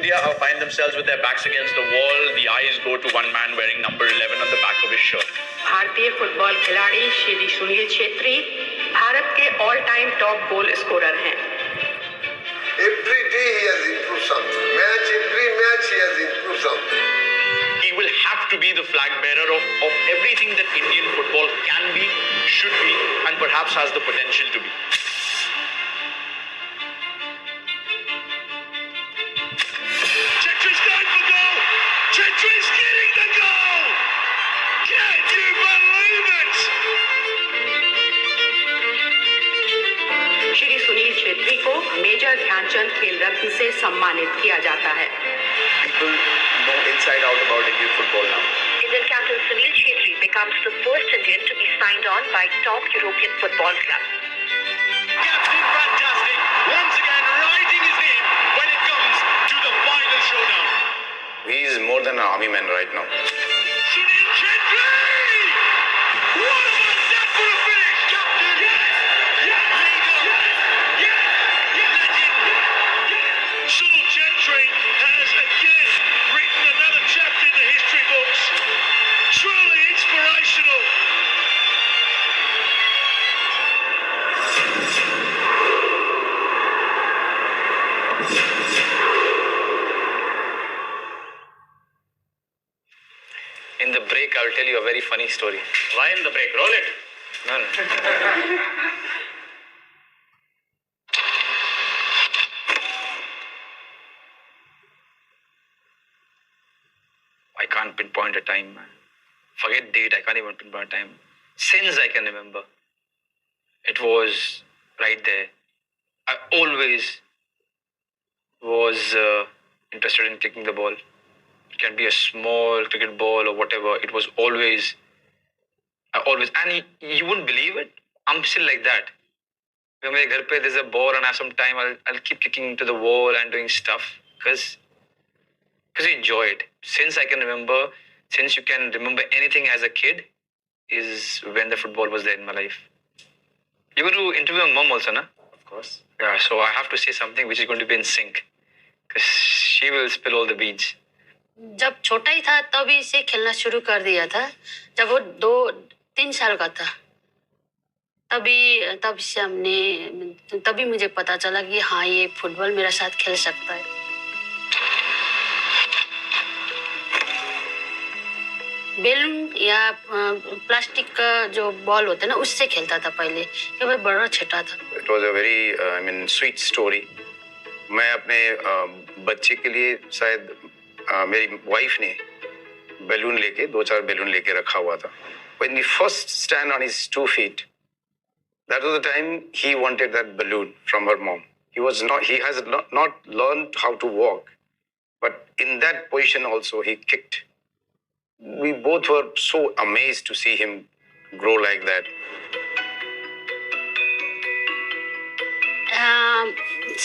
India find themselves with their backs against the wall. The eyes go to one man wearing number 11 on the back of his shirt. भारतीय football खिलाड़ी श्री सुनील छेत्री भारत के all time top goal scorer हैं। Every day he has improved something. Every match he has improved something. He will have to be the flag bearer of everything that Indian football can be, should be, and perhaps has the potential to be. Chetri's going for goal! Chetri's getting the goal! Can you believe it? Shri Sunil Chhetri को major Dhyanchand खेल रत्न से सम्मानित किया जाता है। People know inside out about Indian football now. Indian captain Sunil Chhetri becomes the first Indian to be signed on by top European football clubs. Captain fantastic, once again riding his name when it comes to the final showdown. He is more than an army man right now. Sunil Chhetri! What about that for a finish, Captain? Legend! Sunil Chhetri has again written another chapter in the history books. Truly inspirational. In the break, I'll tell you a very funny story. Why in the break? Roll it. No. I can't pinpoint a time, man. Forget date, I can't even pinpoint a time. Since I can remember, it was right there. I always was interested in kicking the ball. It can be a small cricket ball or whatever. It was always, and you wouldn't believe it. I'm still like that. When my घर पे there's a ball and I have some time, I'll keep kicking into the wall and doing stuff because you enjoy it. Since I can remember, since you can remember anything as a kid, is when the football was there in my life. You're going to interview my mom also, na? Of course. Yeah, so I have to say something which is going to be in sync because she will spill all the beans. जब छोटा ही था तभी से खेलना शुरू कर दिया था। जब वो 2-3 साल का था तब से तभी मुझे पता चला कि हाँ ये फुटबॉल मेरा साथ खेल सकता है। बेलून या प्लास्टिक का जो बॉल होता है ना उससे खेलता था पहले, क्योंकि बड़ा छोटा था। It was a very sweet story. मैं अपने बच्चे के लिए शायद मेरी वाइफ ने बैलून लेके 2-4 बैलून लेके रखा हुआ था. When he first stand on his 2 feet, that was the time he wanted that balloon from her mom. He has not learned how to walk, but in that position also he kicked. We both were so amazed to see him grow like that.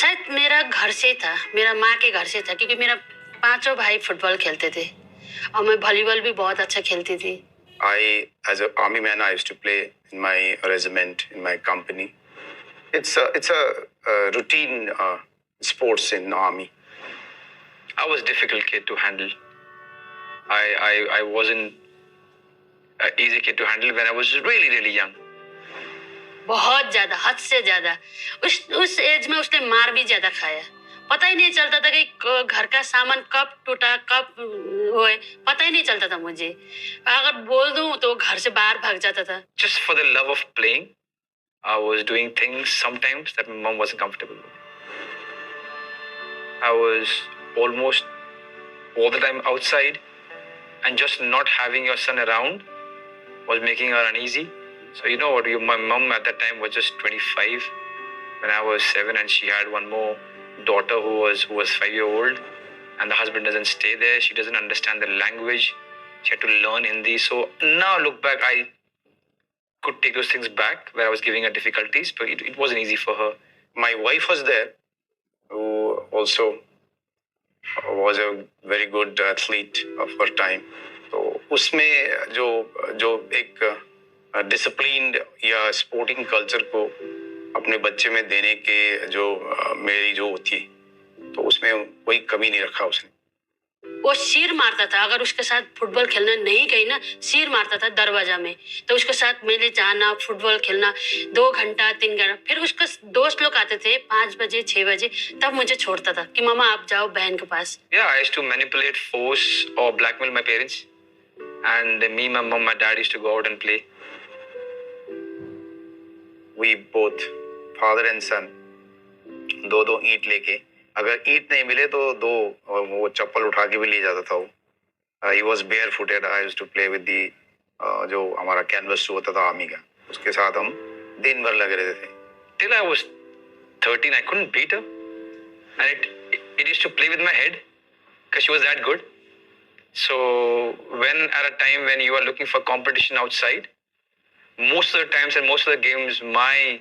शायद मेरा घर से था, मेरा माँ के घर से था, क्योंकि मेरा 5 भाई फुटबॉल खेलते थे और मैं वॉलीबॉल भी बहुत अच्छा खेलती थी। As an army man, I used to play in my regiment, in my company. It's a routine sports in army. I was a difficult kid to handle. I wasn't an easy kid to handle when I was really, really young. बहुत ज्यादा, हद से ज्यादा। उस as में उसने मार भी ज्यादा खाया। पता ही नहीं चलता था कि घर का सामान कब टूटा कब होए, पता ही नहीं चलता था मुझे। अगर बोल दूं तो घर से बाहर भाग जाता था। Just for the love of playing, I was doing things sometimes that my mom wasn't comfortable with. I was almost all the time outside, and just not having your son around was making her uneasy. So you know what? My mom at that time was just 25 when I was 7, and she had one more daughter who was 5-year-old, and the husband doesn't stay there. She doesn't understand the language. She had to learn Hindi. So now look back, I could take those things back where I was giving her difficulties, but it wasn't easy for her. My wife was there, who also was a very good athlete of her time. So उसमें जो एक disciplined या sporting culture को अपने बच्चे में देने के जो मेरी जो थी तो उसमें कोई कमी नहीं रखा उसने। वो सिर मारता था, अगर उसके साथ फुटबॉल खेलना नहीं गई ना, सिर मारता था दरवाजा में। तो उसके साथ मेरे जाना, फुटबॉल खेलना 2 घंटा 3 घंटा, फिर उसके दोस्त लोग आते थे 5 बजे 6 बजे, तब मुझे छोड़ता था कि मामा आप जाओ बहन के पास। Yeah, I used to manipulate, force or blackmail my parents, and me, my mom, my dad used to go out and play. We both, father and son, दो ईंट लेके, अगर ईंट नहीं मिले तो दो वो चप्पल उठा के भी ले जाता था वो। He was barefooted. I used to play with the जो हमारा कैनवस होता था आर्मी का, उसके साथ हम दिन भर लगे रहते थे। Till I was 13, I couldn't beat her, and it used to play with my head because she was that good. So when at a time when you are looking for competition outside, most of the times and most of the games, my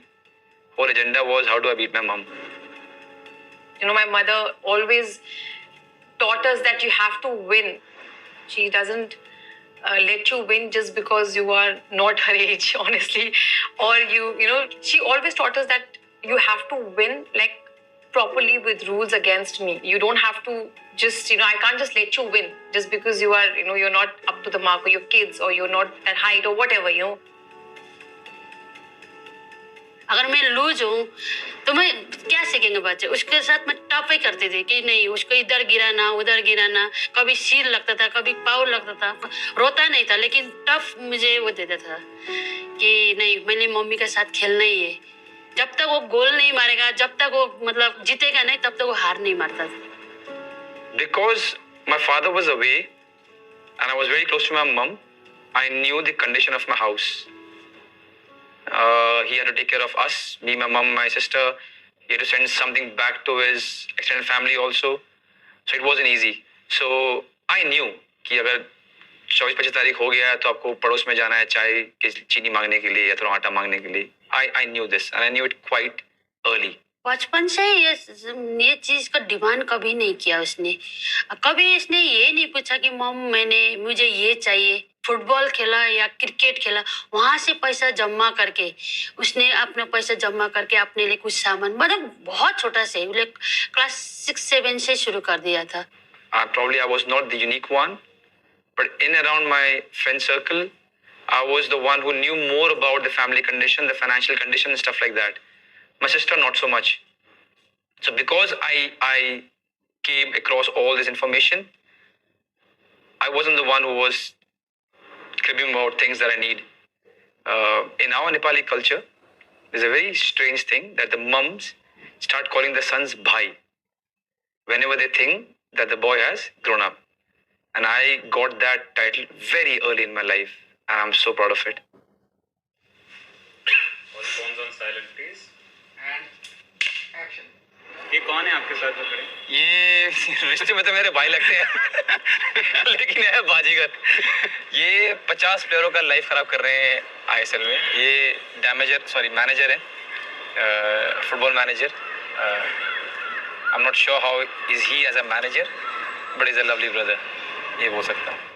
whole agenda was how do I beat my mom. You know, my mother always taught us that you have to win. She doesn't let you win just because you are not her age, honestly. Or you know, she always taught us that you have to win like properly with rules against me. You don't have to just, you know, I can't just let you win just because you are, you know, you're not up to the mark, or your kids, or you're not at height, or whatever, you know. अगर मैं loose हूँ तो मैं क्या सीखेंगे बच्चे? उसके साथ मैं टफ ही करती थी कि नहीं, उसको इधर गिराना उधर गिराना, कभी सिर लगता था कभी पाँव लगता था। रोता नहीं था लेकिन टफ मुझे वो देता था कि नहीं, मैंने मम्मी के साथ खेलना ही है। जब तक वो गोल नहीं मारेगा, जब तक वो मतलब जीतेगा नहीं, तब तक वो हार नहीं मारता था। Because my father was away and I was very close to my mom, I knew the condition of my house. He had to take care of us, me, my mom, my sister. He had to send something back to his extended family also. So it wasn't easy. So I knew कि अगर 24-25 तारीख हो गया है तो आपको पड़ोस में जाना है चाय की चीनी मांगने के लिए या तो आटा मांगने के लिए। I knew this and I knew it quite early. बचपन से ये चीज का डिमांड कभी नहीं किया उसने। कभी इसने ये नहीं पूछा कि मम मुझे ये चाहिए। फुटबॉल खेला या क्रिकेट खेला, वहां से पैसा जमा करके उसने अपना पैसा जमा करके अपने लिए कुछ सामान, मतलब बहुत छोटा से, क्लास 6-7 से शुरू कर दिया था। Probably I was not the unique one, but in around my friend circle, I was the one who knew more about the family condition, the financial condition and stuff like that. My sister not so much. So because I came across all this information, I wasn't the one who was cribbing about things that I need. In our Nepali culture, there's a very strange thing that the mums start calling the sons bhai whenever they think that the boy has grown up. And I got that title very early in my life, and I'm so proud of it. और phones on silent please. And action. ये कौन है आपके साथ जो खड़े? ये रिश्ते में तो मेरे भाई लगते हैं लेकिन है बाजीगर। ये 50 प्लेयरों का लाइफ खराब कर रहे हैं आईएसएल में। ये मैनेजर है, football manager. I'm not sure how is he as a manager, but he's a lovely brother. ये हो सकता है।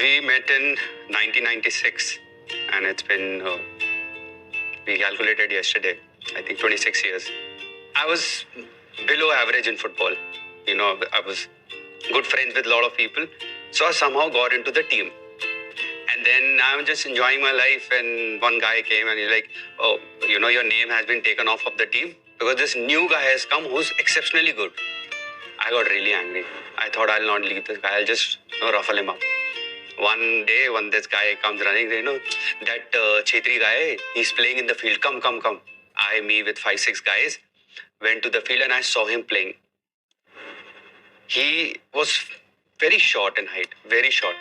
We met in 1996 and it's been we calculated yesterday, I think 26 years. I was below average in football. You know, I was good friends with a lot of people, so I somehow got into the team. And then I'm just enjoying my life, and one guy came and he's like, "Oh, you know, your name has been taken off of the team because this new guy has come who's exceptionally good." I got really angry. I thought I'll not leave this guy. I'll just ruffle him up. One day, when this guy comes running, you know, that chhetri guy, he's playing in the field. Come. Me with 5-6 guys went to the field and I saw him playing. He was very short in height, very short.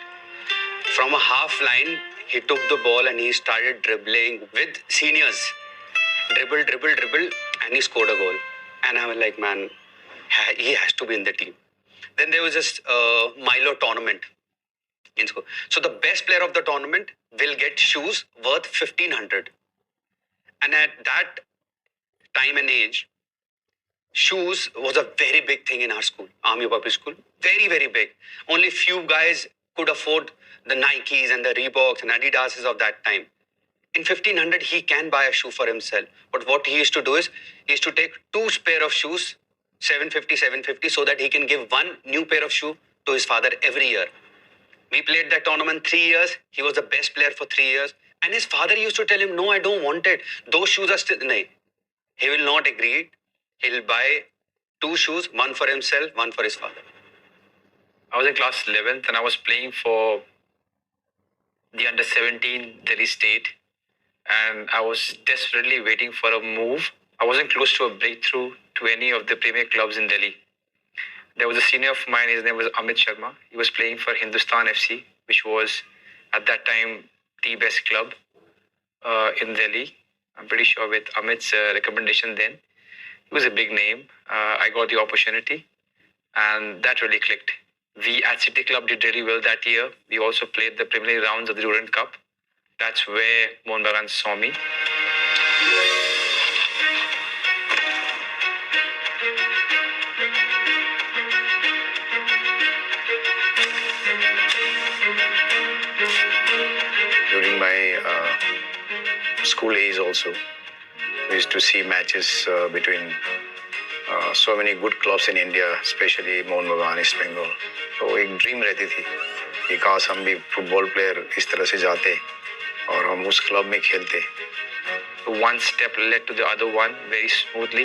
From a half line, he took the ball and he started dribbling with seniors. Dribble, and he scored a goal. And I was like, man, he has to be in the team. Then there was this Milo tournament in school. So the best player of the tournament will get shoes worth 1,500. And at that time and age, shoes was a very big thing in our school, Army Public School. Very, very big. Only few guys could afford the Nikes and the Reeboks and Adidases of that time. In 1500, he can buy a shoe for himself. But what he used to do is, he used to take two pair of shoes, 750, so that he can give one new pair of shoe to his father every year. We played that tournament 3 years. He was the best player for 3 years. And his father used to tell him, no, I don't want it. Those shoes are still... No. He will not agree. He'll buy two shoes, one for himself, one for his father. I was in class 11th and I was playing for the under-17 Delhi State. And I was desperately waiting for a move. I wasn't close to a breakthrough to any of the premier clubs in Delhi. There was a senior of mine, his name was Amit Sharma. He was playing for Hindustan FC, which was at that time the best club in Delhi. I'm pretty sure with Amit's recommendation then. He was a big name. I got the opportunity and that really clicked. We at City Club did really well that year. We also played the preliminary rounds of the Durand Cup. That's where Mohun Bagan saw me. During my school days also, we used to see matches between so many good clubs in India, especially Mohun Bagan, East Bengal. तो एक dream रहती थी कि काश हम भी football player इस तरह से जाते और हम उस क्लब में खेलते. One step led to the other one very smoothly,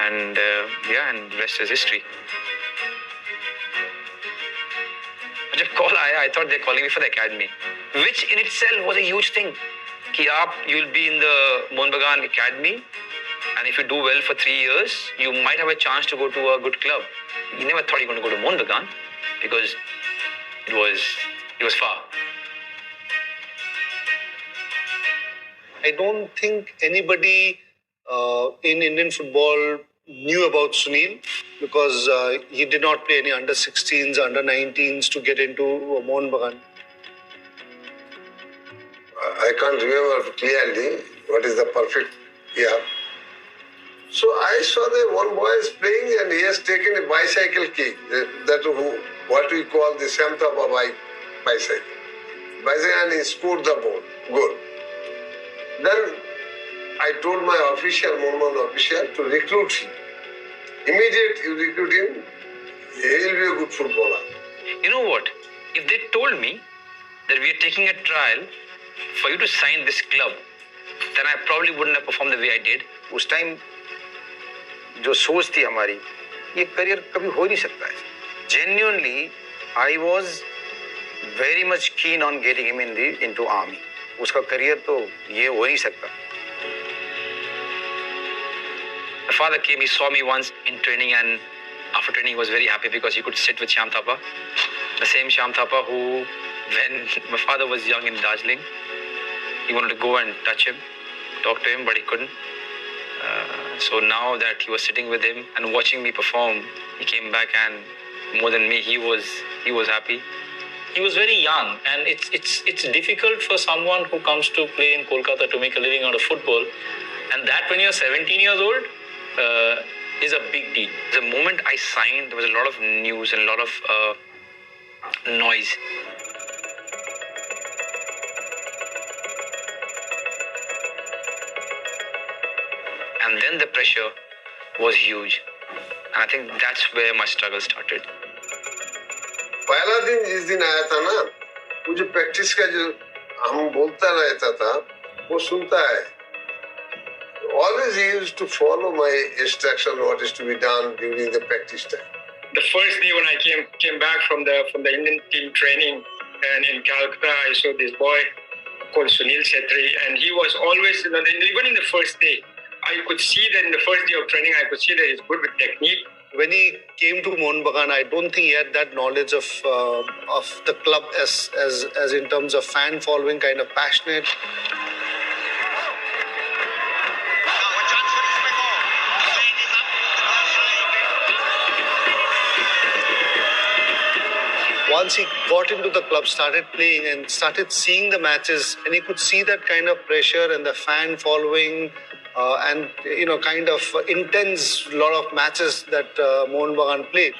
and and rest is history. जब कॉल आया, I thought they're calling me for the academy, which in itself was a huge thing. कि आप you'll be in the Mohun Bagan academy, and if you do well for 3 years, you might have a chance to go to a good club. You never thought you were going to go to Mohun Bagan because it was far. I don't think anybody in Indian football knew about Sunil because he did not play any under 16s, under 19s to get into Mohun Bagan. I can't remember clearly what is the perfect year. So I saw that one boy is playing and he has taken a bicycle kick. What we call the Samtapa bicycle. And he scored the ball. Good. Then I told my official, Mohun official, to recruit him. Immediately you recruit him, he will be a good footballer. You know what? If they told me that we are taking a trial for you to sign this club, then I probably wouldn't have performed the way I did. उस time जो सोच थी हमारी, ये career कभी हो नहीं सकता है. Genuinely, I was very much keen on getting him into army. उसका करियर तो ये हो नहीं सकता. My father came, he saw me once in training, and after training he was very happy because he could sit with Shyam Thapa. The same Shyam Thapa who, when my father was young in Darjeeling, he wanted to go and touch him, talk to him, but he couldn't. So now that he was sitting with him and watching me perform, he came back, and more than me, he was happy. He was very young, and it's difficult for someone who comes to play in Kolkata to make a living out of football, and that when you're 17 years old is a big deal. The moment I signed, there was a lot of news and a lot of noise. And then the pressure was huge, and I think that's where my struggle started. पहला दिन जिस दिन आया था ना, वो जो practice का जो हम बोलता रहता था, वो सुनता है. Always he used to follow my instruction what is to be done during the practice time. The first day when I came back from the Indian team training, and in Calcutta, I saw this boy called Sunilchhetri, and he was always, even in the first day, I could see that in the first day of training, I could see that he's good with technique. When he came to Mohun Bagan, I don't think he had that knowledge of the club as in terms of fan following, kind of passionate. Once he got into the club, started playing and started seeing the matches, and he could see that kind of pressure and the fan following, and kind of intense lot of matches that Mohun Bagan played.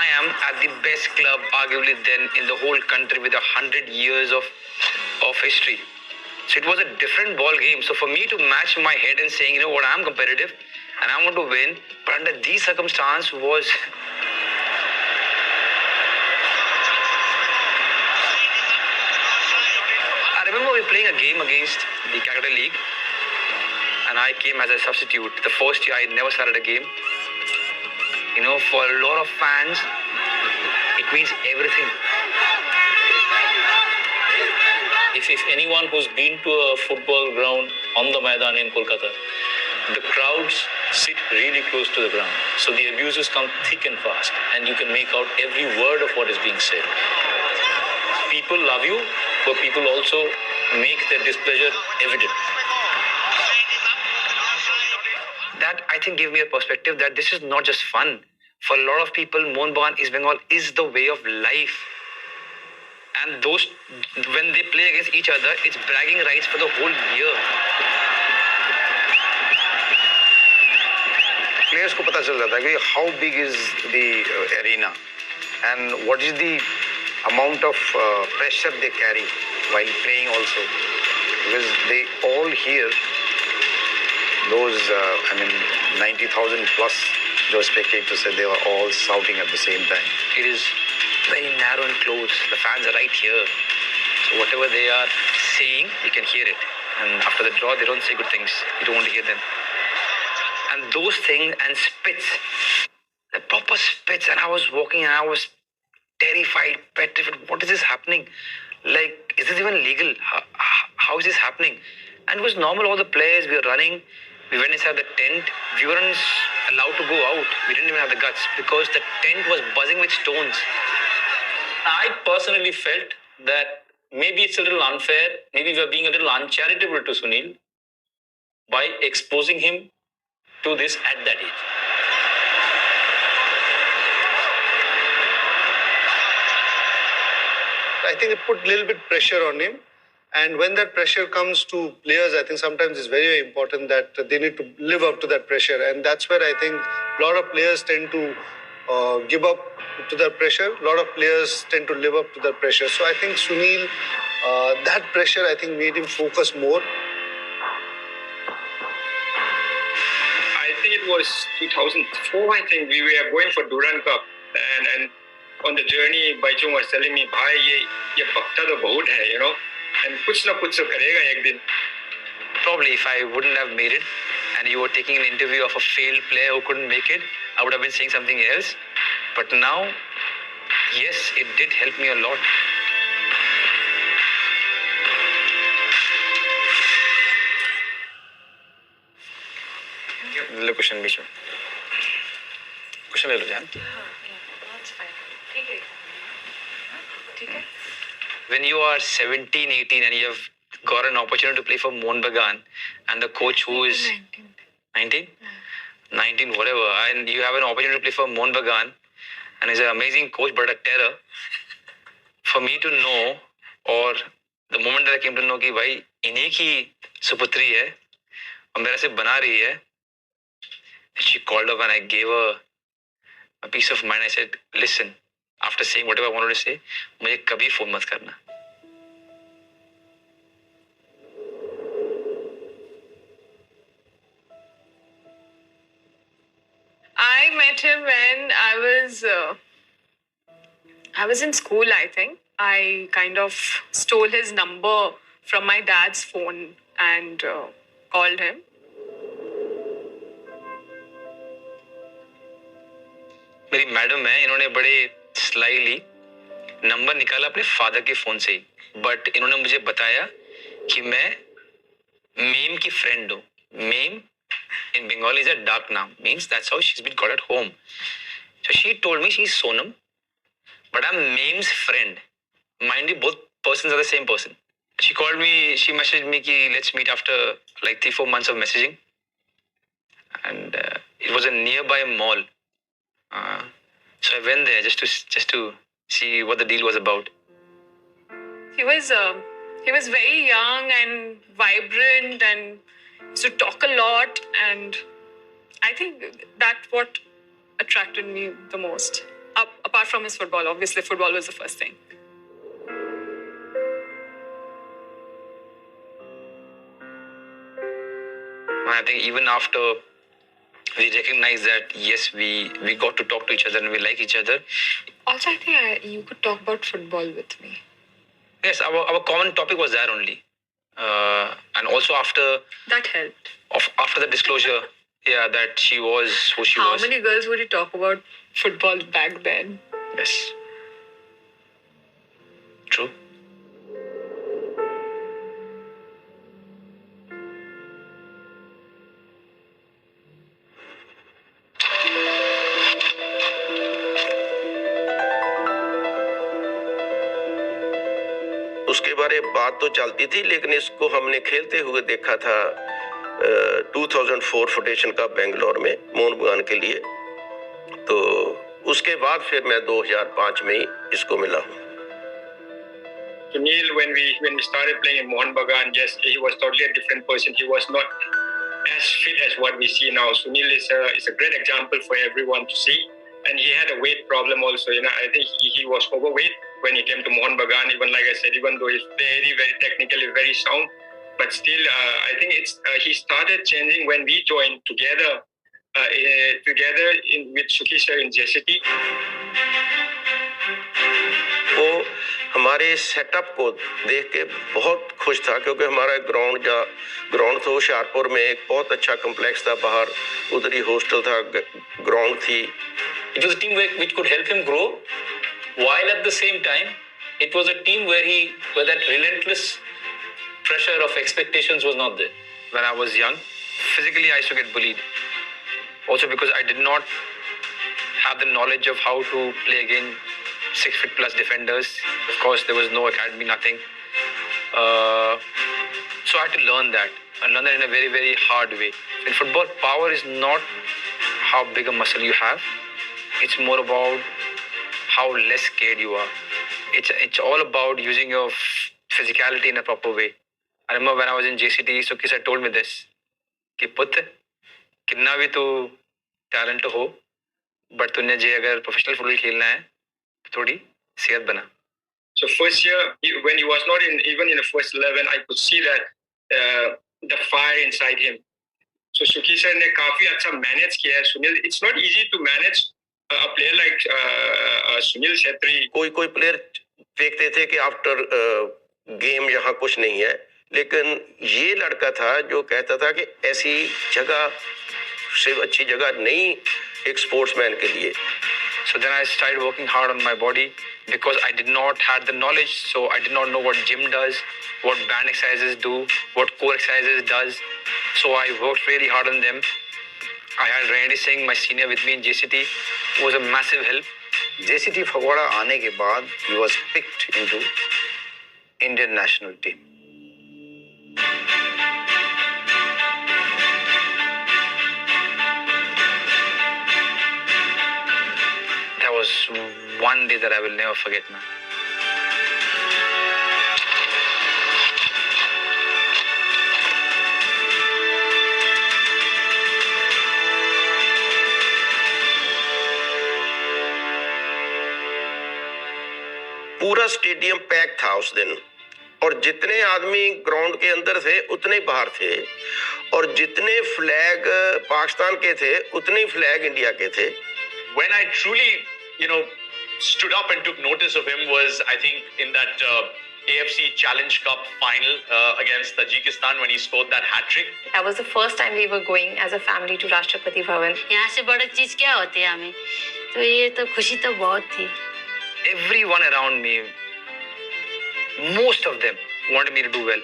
I am at the best club, arguably then in the whole country with 100 years of history. So it was a different ball game. So for me to match my head and saying, you know what, I'm competitive and I want to win, but under these circumstances was... I remember we were playing a game against the Calcutta League and I came as a substitute. The first year I never started a game. You know, for a lot of fans, it means everything. If anyone who's been to a football ground on the Maidan in Kolkata, the crowds sit really close to the ground. So the abuses come thick and fast and you can make out every word of what is being said. People love you, but people also make their displeasure evident. That, I think, gave me a perspective that this is not just fun. For a lot of people, Mohun Bagan East Bengal is the way of life. And those, when they play against each other, it's bragging rights for the whole year. Players को पता चल जाता है कि how big is the arena and what is the amount of pressure they carry while playing also, because they all hear those 90,000 plus those spectators said they were all shouting at the same time. It is very narrow and close. The fans are right here. So whatever they are saying, you can hear it. And after the draw, they don't say good things. You don't want to hear them. And those things and spits, the proper spits. And I was walking and I was terrified, petrified. What is this happening? Like, is this even legal? How is this happening? And it was normal. All the players, we were running. We went inside the tent. We weren't allowed to go out. We didn't even have the guts because the tent was buzzing with stones. I personally felt that maybe it's a little unfair. Maybe we are being a little uncharitable to Sunil by exposing him to this at that age. I think it put a little bit pressure on him. And when that pressure comes to players, I think sometimes it's very, very important that they need to live up to that pressure. And that's where I think a lot of players tend to give up to that pressure. A lot of players tend to live up to that pressure. So I think Sunil, that pressure, I think, made him focus more. I think it was 2004, I think, we were going for Durand Cup. And on the journey, Baichung was telling me, bhai, ye bakta to bahut hai, you know. And kuch na kuch so karega ek din. Probably if I wouldn't have made it and you were taking an interview of a failed player who couldn't make it, I would have been saying something else. But now, yes, it did help me a lot. ले question बीच में question ले लो जान. When you are 17, 18 and you have got an opportunity to play for Mohun Bagan and the coach who is 19, whatever, and you have an opportunity to play for Mohun Bagan and he's an amazing coach but a terror, for me to know, or the moment that I came to know कि भाई इन्हीं की सुपुत्री है और मेरे से बना रही है, she called up and I gave her a peace of mind. I said, listen, after saying whatever I wanted to say, मुझे कभी फोन मत करना. I met him when I was in school, I think. I kind of stole his number from my dad's phone and called him. मेरी madam है, इन्होंने बड़े slightly number निकाला अपने फादर के फोन से ही, बट इन्होंने मुझे बताया कि मैं मेम की फ्रेंड हूँ. Ma'am in Bengali is a dark name, means that's how she's been called at home. So she told me she's Sonam, but I'm Mem's friend. Mind you, both persons are the same person. She called me, she messaged me ki let's meet after like 3-4 months of messaging, and it was a nearby mall. So I went there just to see what the deal was about. He was very young and vibrant and used to talk a lot, and I think that's what attracted me the most. apart from his football. Obviously, football was the first thing. I think even after we recognize that, yes, we got to talk to each other and we like each other. Also, I think you could talk about football with me. Yes, our common topic was there only. And also after that helped. After the disclosure, yeah, that she was who she was. How many girls would you talk about football back then? Yes. True. उसके बारे में बात तो चलती थी, लेकिन इसको हमने खेलते हुए देखा था 2004 फाउंडेशन का बेंगलोर में मोहन बगान के लिए। तो उसके बाद फिर मैं 2005 में ही इसको मिला हूँ। Sunil, when we started playing in Mohan Bagan, yes, he was totally a different person. He was not as fit as what we see now. Sunil is a great example for everyone to see, and he had a weight problem also. I think he was overweight when he came to Mohan Bagan. Even like I said, even though he's very, very technically very sound, but still, I think he started changing when we joined together with Suki sir in JCT. वो हमारे setup को देख के बहुत खुश था, क्योंकि हमारा ग्राउंड था होशियारपुर में, एक बहुत अच्छा कॉम्प्लेक्स था, बाहर उधर ही हॉस्टल था, ग्राउंड थी। It was a team which could help him grow, while at the same time, it was a team where that relentless pressure of expectations was not there. When I was young, physically I used to get bullied. Also because I did not have the knowledge of how to play against 6 feet plus defenders. Of course, there was no academy, nothing. So I had to learn that. And learn that in a very, very hard way. In football, power is not how big a muscle you have. It's more about how less scared you are. It's all about using your physicality in a proper way. I remember when I was in JCT, so Kisa told me this. कि पुत कितना भी तू talent हो, but तूने जे अगर professional football खेलना है तो थोड़ी सेहत बना. So first year, when he was not even in the first 11, I could see that the fire inside him. So Suki sir ने काफी अच्छा manage किया है. Sunil, it's not easy to manage a player like Sunil Chhetri. कोई player देखते थे कि after game यहाँ कुछ नहीं है, लेकिन ये लड़का था जो कहता था कि ऐसी जगह से अच्छी जगह नहीं एक स्पोर्ट्समैन के लिए. So then I started working hard on my body because I did not have the knowledge, so I did not know what gym does, what band exercises do, what core exercises does. So I worked really hard on them. I had Randy Singh, my senior, with me in JCT, who was a massive help. JCT Phagwara आने के बाद he was picked into Indian national team. That was one day that I will never forget, man. पूरा stadium pack था उस दिन, और जितने आदमी ग्राउंड के अंदर थे उतने बाहर थे, और जितने फ्लैग पाकिस्तान के थे उतने फ्लैग इंडिया के थे. When I truly, stood up and took notice of him was, I think, in that AFC Challenge Cup final against Tajikistan when he scored that hat-trick. That was the first time we were going as a family to Rashtrapati Bhavan. यहाँ से बड़ा चीज क्या होती है हमें, तो ये तो खुशी तो बहुत थी. Everyone around me, most of them wanted me to do well.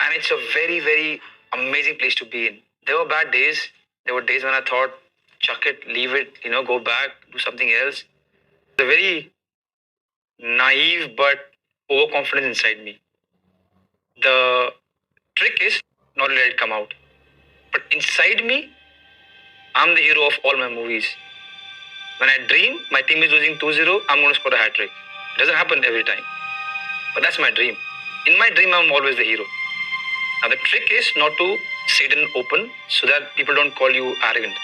And it's a very, very amazing place to be in. There were bad days. There were days when I thought, chuck it, leave it, go back, do something else. The very naive but overconfident inside me. The trick is not let it come out. But inside me, I'm the hero of all my movies. When I dream, my team is losing 2-0, I'm going to score a hat-trick. It doesn't happen every time. But that's my dream. In my dream, I'm always the hero. Now, the trick is not to say it in open so that people don't call you arrogant.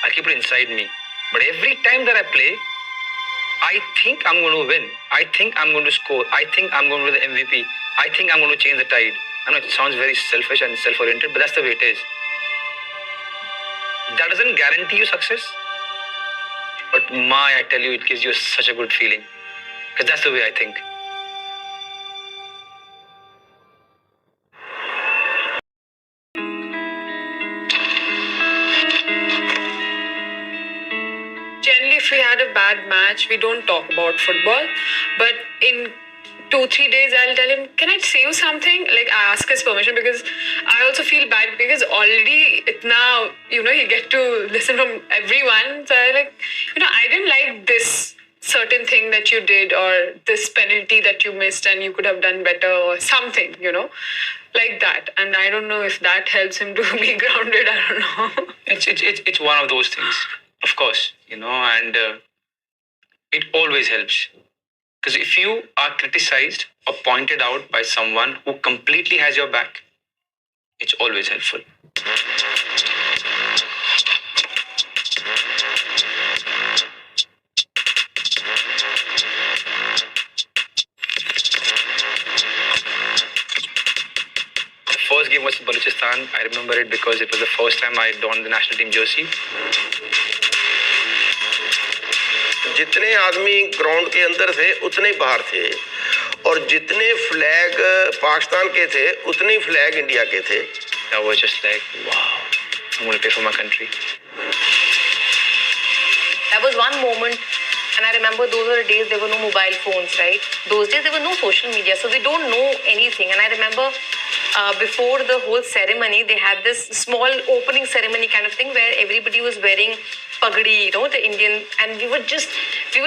I keep it inside me. But every time that I play, I think I'm going to win. I think I'm going to score. I think I'm going to be the MVP. I think I'm going to change the tide. I know it sounds very selfish and self-oriented, but that's the way it is. That doesn't guarantee you success. But I tell you, it gives you such a good feeling. Because that's the way I think. Generally, if we had a bad match, we don't talk about football. But in 2-3 days, I'll tell him, can I say you something? Like, I ask his permission because I also feel bad because already now, you get to listen from everyone. So I I didn't like this certain thing that you did or this penalty that you missed and you could have done better or something, like that. And I don't know if that helps him to be grounded. I don't know. It's one of those things, of course, and it always helps. Because if you are criticized or pointed out by someone who completely has your back, it's always helpful. The first game was Balochistan. I remember it because it was the first time I donned the national team jersey. जितने आदमी ground के अंदर थे उतने ही बाहर थे और जितने फ्लैग पाकिस्तान के थे उतने ही फ्लैग इंडिया के थे. I was just like, wow, I'm going to play for my country. That was one moment, and I remember those were the days there were no mobile phones, right? Those days there was no social media, so we don't know anything. And I remember before the whole ceremony, they had this small opening ceremony kind of thing where everybody was wearing pagdi, the Indian, and we were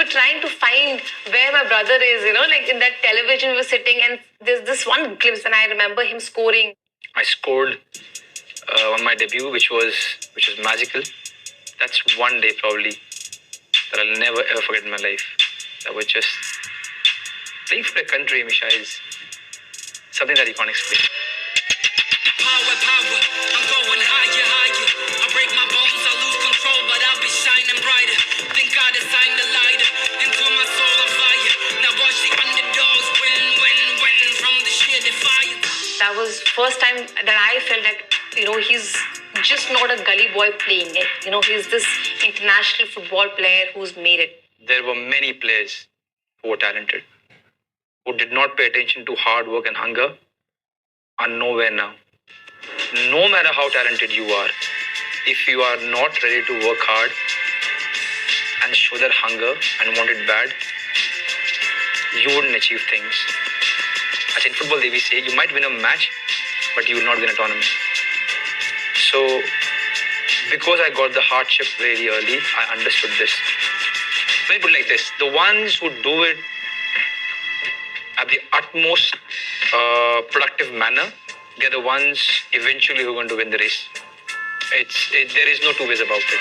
trying to find where my brother is, like in that television we were sitting, and there's this one glimpse, and I remember him scoring. I scored on my debut, which was magical. That's one day probably that I'll never ever forget in my life. That was just playing for a country, Misha, is something that you can't explain. Power, I'm going higher. I break my bones, I lose control, but I'll be shining brighter. Think God assigned the lighter into my soul on fire. Now watch the underdogs win from the sheer defiance. That was first time that I felt that, he's just not a gully boy playing it. He's this international football player who's made it. There were many players who were talented, who did not pay attention to hard work and hunger, are nowhere now. No matter how talented you are, if you are not ready to work hard and show that hunger and want it bad, you wouldn't achieve things. As in football, they will say, you might win a match, but you will not win a tournament. So, because I got the hardship very early, I understood this. Let me put it like this. The ones who do it at the utmost productive manner, they're the ones eventually who are going to win the race. There is no two ways about it.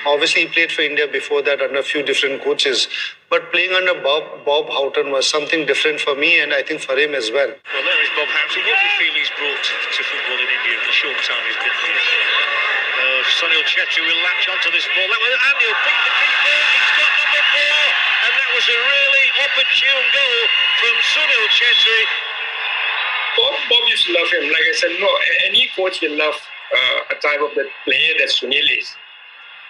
Obviously, he played for India before that under a few different coaches. But playing under Bob Houghton was something different for me and I think for him as well. Well, there is Bob Houghton. What do you feel he's brought to football in India in the short time he's been here? Sunilchhetri will latch onto this ball. And he'll beat the keeper. He's got number 4. And that was a really opportune goal from Sunilchhetri. Bob used to love him. Like I said, any coach will love a type of the player that Sunil is.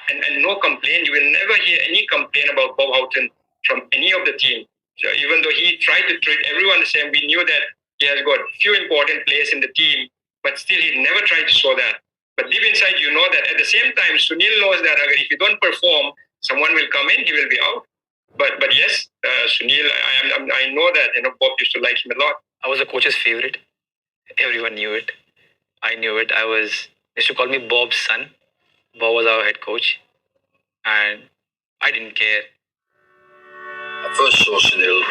And no complaint. You will never hear any complaint about Bob Houghton from any of the team. So even though he tried to treat everyone the same, we knew that he has got few important players in the team, but still he never tried to show that. But deep inside, you know that at the same time, Sunil knows that if you don't perform, someone will come in, he will be out. But yes, Sunil, I know that Bob used to like him a lot. I was the coach's favorite. Everyone knew it. I knew it. They used to call me Bob's son. Bob was our head coach, and I didn't care. I first saw Sunil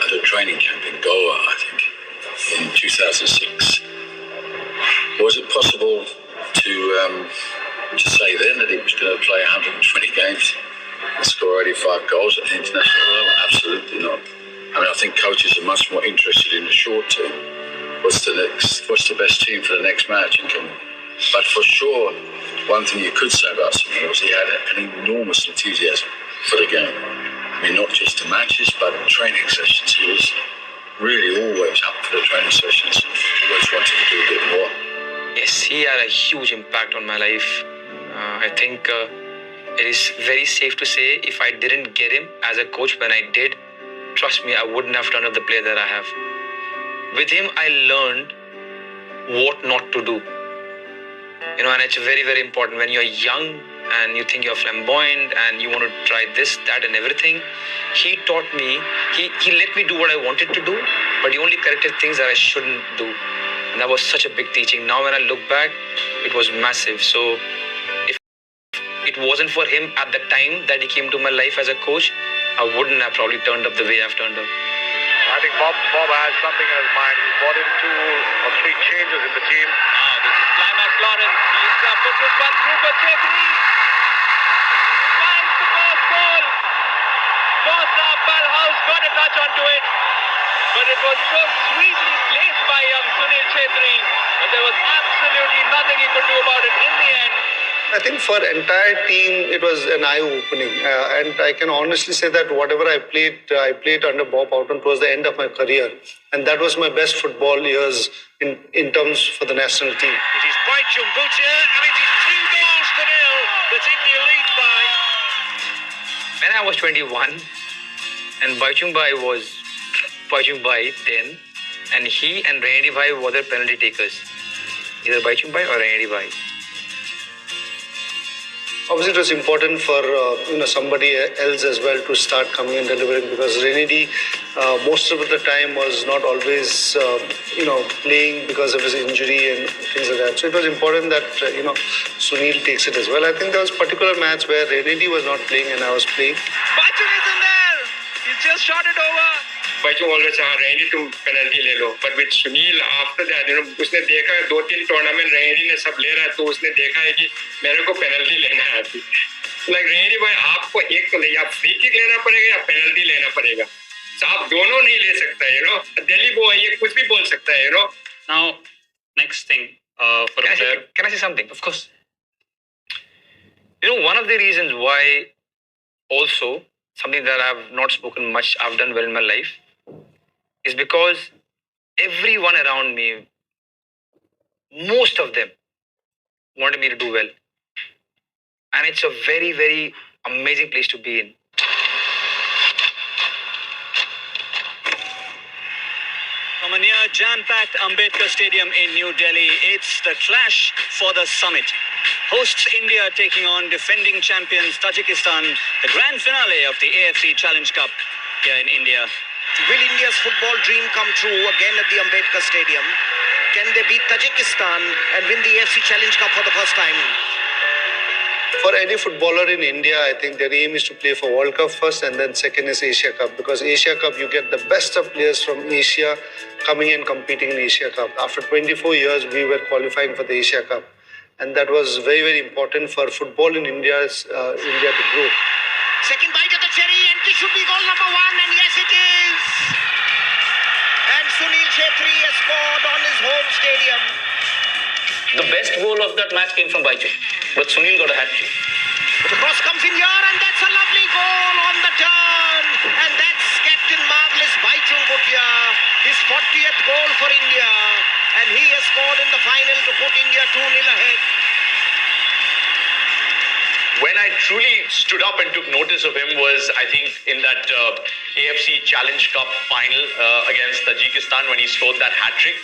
at a training camp in Goa, I think, in 2006. Was it possible to say then that he was going to play 120 games and score 85 goals at the international level? Absolutely not. I mean, I think coaches are much more interested in the short term. What's the best team for the next match? But for sure, one thing you could say about Sunil was he had an enormous enthusiasm for the game. I mean, not just the matches, but training sessions. He was really always up for the training sessions. Always wanted to do a bit more. Yes, he had a huge impact on my life. I think it is very safe to say if I didn't get him as a coach when I did, trust me, I wouldn't have turned out the player that I have. With him, I learned what not to do. And it's very, very important when you're young and you think you're flamboyant and you want to try this, that and everything. He taught me, he let me do what I wanted to do, but he only corrected things that I shouldn't do. And that was such a big teaching. Now when I look back, it was massive. So if it wasn't for him at the time that he came to my life as a coach, I wouldn't have probably turned up the way I've turned up. I think Bob has something in his mind. He's brought in 2 or 3 changes in the team. This is climax Lawrence. He's put this one through for Chhetri. He finds the first goal. Bosa Balhouse got a touch onto it. But it was so sweetly placed by young Sunil Chhetri. But there was absolutely nothing he could do about it in the end. I think for entire team, it was an eye-opening. And I can honestly say that whatever I played under Bob Houghton towards the end of my career. And that was my best football years in terms for the national team. It is Baichung Bhutia, and it is 2 goals to 0 that India lead by. When I was 21, and Baichung Bhai was Baichung Bhai then, and he and Randy Bhai were the penalty takers. Either Baichung Bhai or Randy Bhai. Obviously, it was important for somebody else as well to start coming and delivering, because Renedy most of the time was not always playing because of his injury and things like that. So it was important that Sunil takes it as well. I think there was a particular match where Renedy was not playing and I was playing. Baichung is in there. He's just shot it over. Baichung always said, Randy, तुम penalty ले लो. But with Sunil, after that, उसने देखा 2-3 tournament Randy ने सब ले रहा है, तो उसने देखा है कि मेरे को penalty लेना है अभी. Like Randy भाई, आपको एक तो ले, या free kick लेना पड़ेगा या penalty लेना पड़ेगा. So आप दोनों नहीं ले सकता, Delhi boy ये कुछ भी बोल सकता है, Now, next thing for a player. Can I say something? Of course. One of the reasons why also something that I've not spoken much, I've done well in my life, is because everyone around me, most of them, wanted me to do well. And it's a very, very amazing place to be in. From a near jam-packed Ambedkar Stadium in New Delhi, it's the clash for the summit. Hosts India taking on defending champions Tajikistan, the grand finale of the AFC Challenge Cup here in India. Will India's football dream come true again at the Ambedkar Stadium? Can they beat Tajikistan and win the AFC Challenge Cup for the first time? For any footballer in India, I think their aim is to play for World Cup first, and then second is Asia Cup. Because Asia Cup, you get the best of players from Asia coming and competing in Asia Cup. After 24 years, we were qualifying for the Asia Cup. And that was very, very important for football in India to grow. Second bite of the cherry, and this should be goal number 1, and yes it is. And Sunil Chhetri has scored on his home stadium. The best goal of that match came from Baichung, but Sunil got a hat-trick. The cross comes in here, and that's a lovely goal on the turn. And that's Captain Marvelous Baichung Bhutia, his 40th goal for India. And he has scored in the final to put India 2-0 ahead. When I truly stood up and took notice of him was, I think, in that AFC Challenge Cup final against Tajikistan when he scored that hat-trick.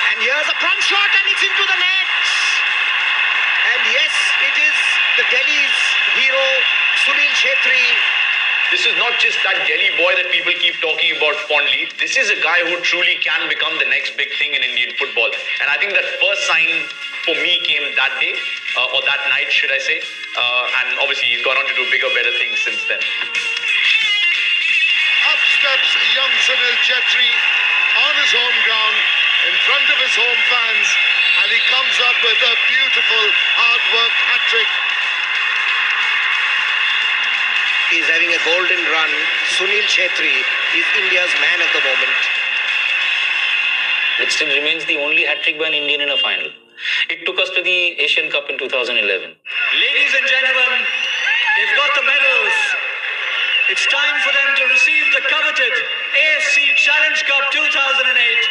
And here's a prompt shot, and it's into the net. And yes, it is the Delhi's hero, Sunil Chhetri. This is not just that Delhi boy that people keep talking about fondly. This is a guy who truly can become the next big thing in Indian football. And I think that first sign for me came that day, or that night, should I say. And obviously, he's gone on to do bigger, better things since then. Up steps young Sunil Chhetri on his home ground, in front of his home fans, and he comes up with a beautiful hard work hat-trick. He is having a golden run. Sunil Chhetri is India's man of the moment. It still remains the only hat-trick by an Indian in a final. It took us to the Asian Cup in 2011. Ladies and gentlemen, they've got the medals. It's time for them to receive the coveted AFC Challenge Cup 2008.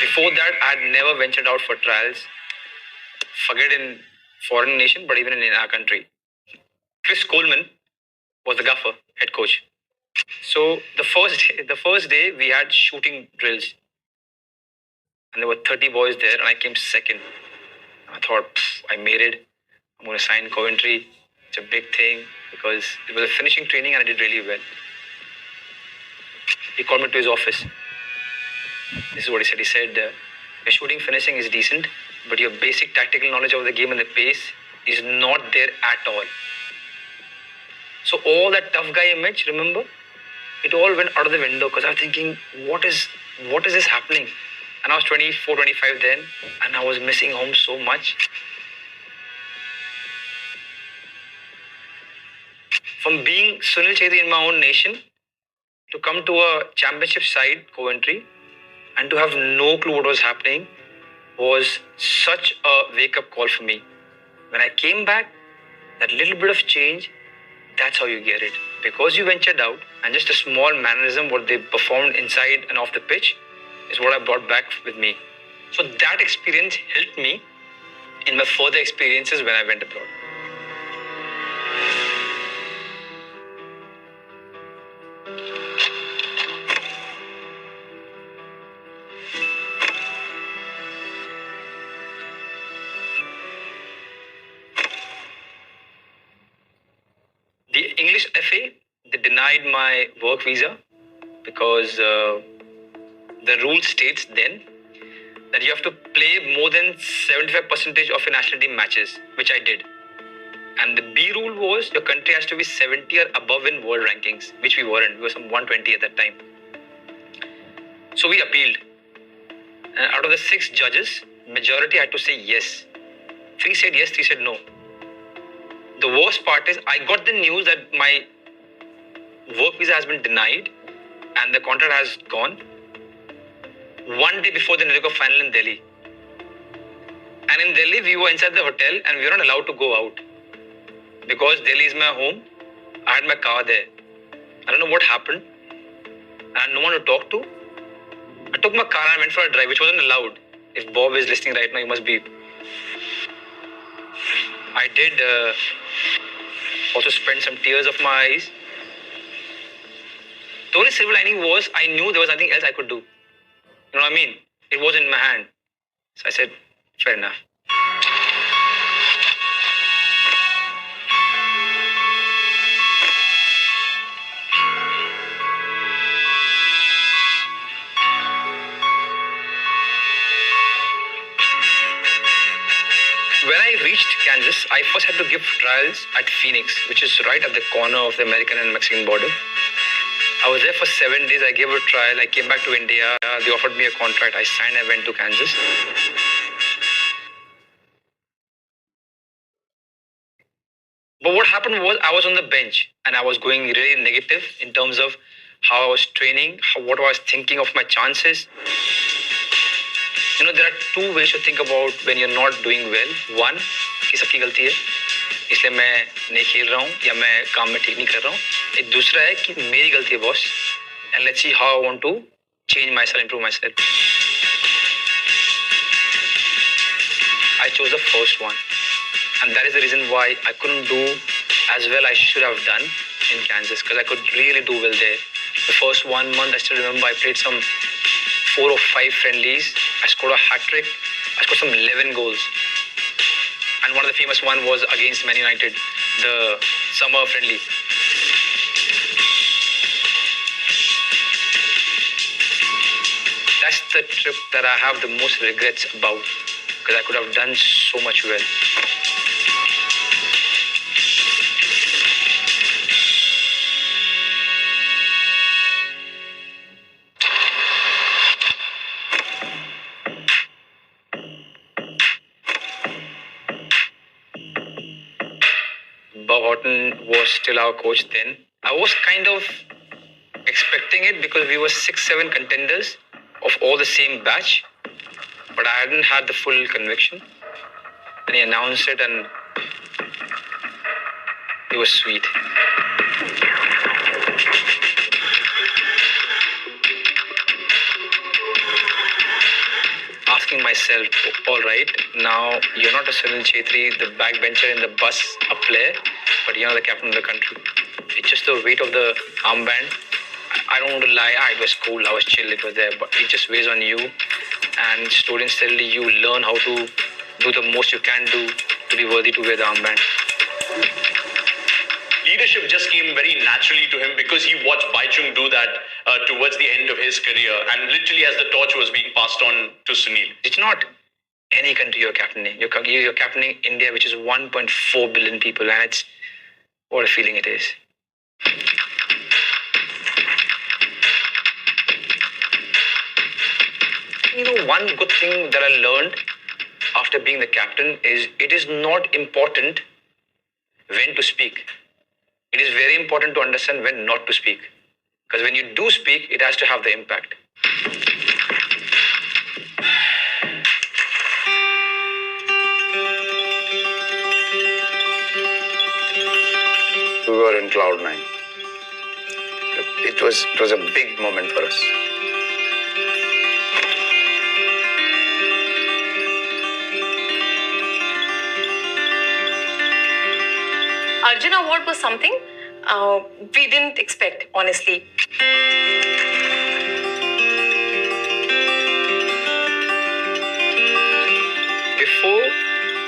Before that, I had never ventured out for trials. Forget in foreign nation, but even in our country. Chris Coleman was the gaffer, head coach. So the first day we had shooting drills, and there were 30 boys there, and I came second. I thought, I made it. I'm going to sign Coventry. It's a big thing because it was a finishing training, and I did really well. He called me to his office. This is what he said. He said, your shooting finishing is decent, but your basic tactical knowledge of the game and the pace is not there at all. So all that tough guy image, remember, it all went out of the window because I was thinking, what is this happening? And I was 24, 25 then, and I was missing home so much. From being Sunil Chhetri in my own nation, to come to a championship side, Coventry, and to have no clue what was happening was such a wake-up call for me. When I came back, that little bit of change, that's how you get it. Because you ventured out, and just a small mannerism, what they performed inside and off the pitch, is what I brought back with me. So that experience helped me in my further experiences when I went abroad. The English FA, they denied my work visa because the rule states then that you have to play more than 75% of your national team matches, which I did. And the B rule was your country has to be 70 or above in world rankings, which we weren't. We were some 120 at that time. So we appealed. And out of the 6 judges, majority had to say yes. 3 said yes, 3 said no. The worst part is I got the news that my work visa has been denied and the contract has gone one day before the Niriko final in Delhi. And in Delhi, we were inside the hotel and we were not allowed to go out. Because Delhi is my home, I had my car there. I don't know what happened. I had no one to talk to. I took my car and I went for a drive, which wasn't allowed. If Bob is listening right now, he must be. I did also spend some tears of my eyes. The only silver lining was I knew there was nothing else I could do. You know what I mean? It was in my hand. So I said, fair enough. When I reached Kansas, I first had to give trials at Phoenix, which is right at the corner of the American and Mexican border. I was there for 7 days. I gave a trial. I came back to India. They offered me a contract. I signed. I went to Kansas. But what happened was I was on the bench and I was going really negative in terms of how I was training, what I was thinking of my chances. You know, there are 2 ways to think about when you're not doing well. One, कि सबकी गलती है, इसलिए मैं नहीं खेल रहा हूँ या मैं काम में ठीक नहीं कर रहा हूँ. एक दूसरा है कि मेरी गलती है boss. And let's see how I want to change myself, improve myself. I chose the first one. And that is the reason why I couldn't do as well I should have done in Kansas, because I could really do well there. The first 1 month, I still remember I played some 4 or 5 friendlies. I scored a hat-trick. I scored some 11 goals. And one of the famous one was against Man United, the summer friendly. That's the trip that I have the most regrets about, because I could have done so much well. Bob Horton was still our coach then. I was kind of expecting it because we were 6-7 contenders of all the same batch, but I hadn't had the full conviction. And he announced it, and it was sweet. Asking myself, all right, now you're not a Sunil Chhetri, the backbencher in the bus, a player, but you're the captain of the country. It's just the weight of the armband. I don't want to lie, it was cool, I was chill, it was there, but it just weighs on you, and slowly and steadily you learn how to do the most you can do to be worthy to wear the armband. Leadership just came very naturally to him because he watched Baichung do that towards the end of his career, and literally as the torch was being passed on to Sunil. It's not any country you're captaining. You're captaining India, which is 1.4 billion people, and it's what a feeling it is. You know, one good thing that I learned after being the captain is it is not important when to speak. It is very important to understand when not to speak. Because when you do speak, it has to have the impact. We were in cloud 9. It was a big moment for us. Arjun Award was something we didn't expect, honestly. Before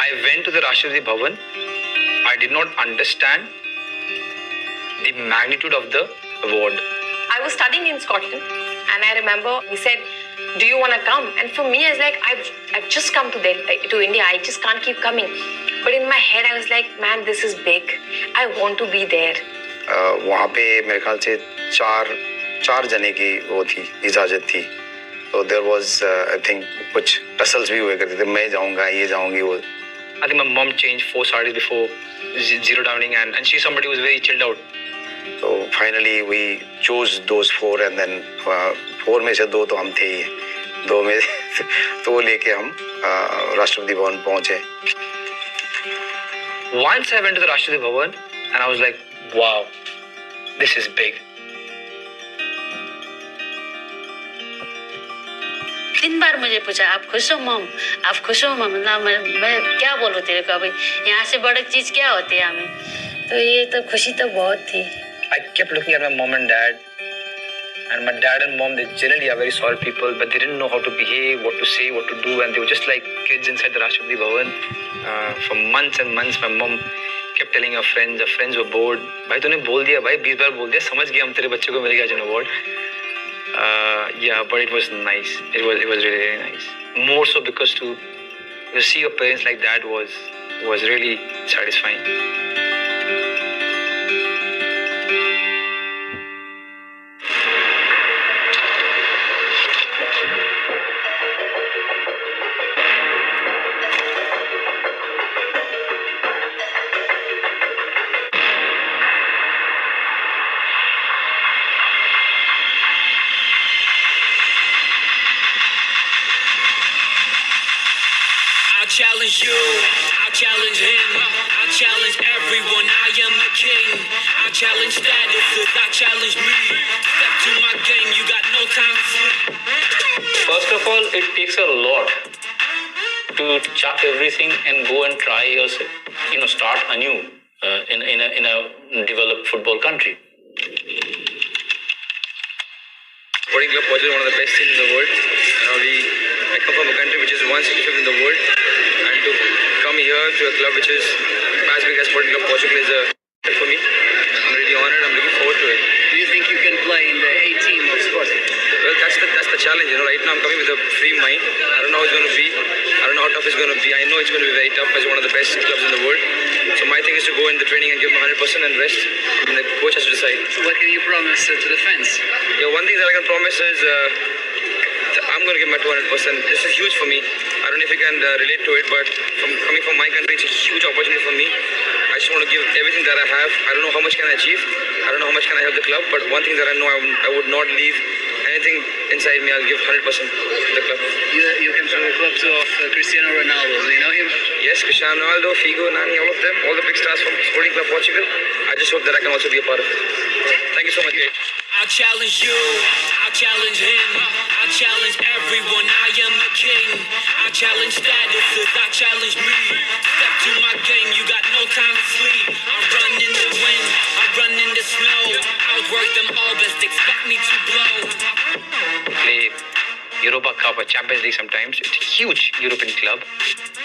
I went to the Rashtrapati Bhavan, I did not understand the magnitude of the award. I was studying in Scotland, and I remember he said, "Do you want to come?" And for me, I was like, I've just come to India. I just can't keep coming. But in my head, I was like, man, this is big. I want to be there. वहाँ पे मेरे ख्याल से चार जने की वो थी इजाज़त थी. So there was I think कुछ tussles भी हुए करते थे. मैं जाऊँगा, ये जाऊँगी वो. I think my mom changed 4 sarees before zero downing, and she's somebody who was very chilled out. So finally we chose those 4, and then 4 में से 2 तो हम थे ही. 2 में तो वो लेके हम राष्ट्रपति भवन पहुँचे. Once I went to the Rashtrapati Bhavan, and I was like, wow, this is big. 3 बार मुझे पूछा, आप खुश हो मॉम? आप खुश हो मॉम? ना मैं क्या बोलूँ तेरे को अभी, यहाँ से बड़ी चीज़ क्या होती है हमें. तो ये तो खुशी तो बहुत थी. I kept looking at my mom and dad, and my dad and mom, they generally are very solid people, but they didn't know how to behave, what to say, what to do, and they were just like kids inside the Rashtrapati Bhavan. For months and months, my mom kept telling her friends were bored. भाई तूने बोल दिया, भाई 20 बार बोल दिया, समझ गया हम तेरे बच्चे को मिल गया Arjun Award. Yeah, but it was nice. It was really, really nice. More so because to see your parents like that was really satisfying. I challenge you, I challenge him, I challenge everyone, I am the king. I challenge statuses, I challenge me. Step to my game, you got no time to sleep. First of all, it takes a lot to chuck everything and go and try yourself, start anew in a developed football country. Sporting Club Portugal, one of the best teams in the world. I come from a country which is 165th in the world, and to come here to a club which is as big as Sporting Club Portugal is a for me. I'm really honored. I'm looking forward to it. Do you think you can play in the A team of Sporting? Well, that's the challenge. Right now I'm coming with a free mind. I don't know how it's going to be. I don't know how tough it's going to be. I know it's going to be very tough as one of the best clubs in the world. So my thing is to go in the training and give them 100% and rest. And the coach has to decide. So what can you promise to the fans? Yeah, one thing that I can promise is I'm going to give my 200%. This is huge for me. I don't know if you can relate to it, but coming from my country, it's a huge opportunity for me. I just want to give everything that I have. I don't know how much can I achieve. I don't know how much can I help the club, but one thing that I know, I would not leave anything inside me. I'll give 100% to the club. You came to the club of Cristiano Ronaldo. Do you know him? Yes, Cristiano Ronaldo, Figo, Nani, all of them, all the big stars from Sporting Club Portugal. I just hope that I can also be a part of it. Thank you so much, Gabe. I challenge you, I challenge him, I challenge everyone, I am the king. I challenge statuses, I challenge me. Step to my game, you got no time to sleep. I run in the wind, I run in the snow. Outwork them all, best expect me to blow. Play Europa Cup or Champions League sometimes. It's a huge European club.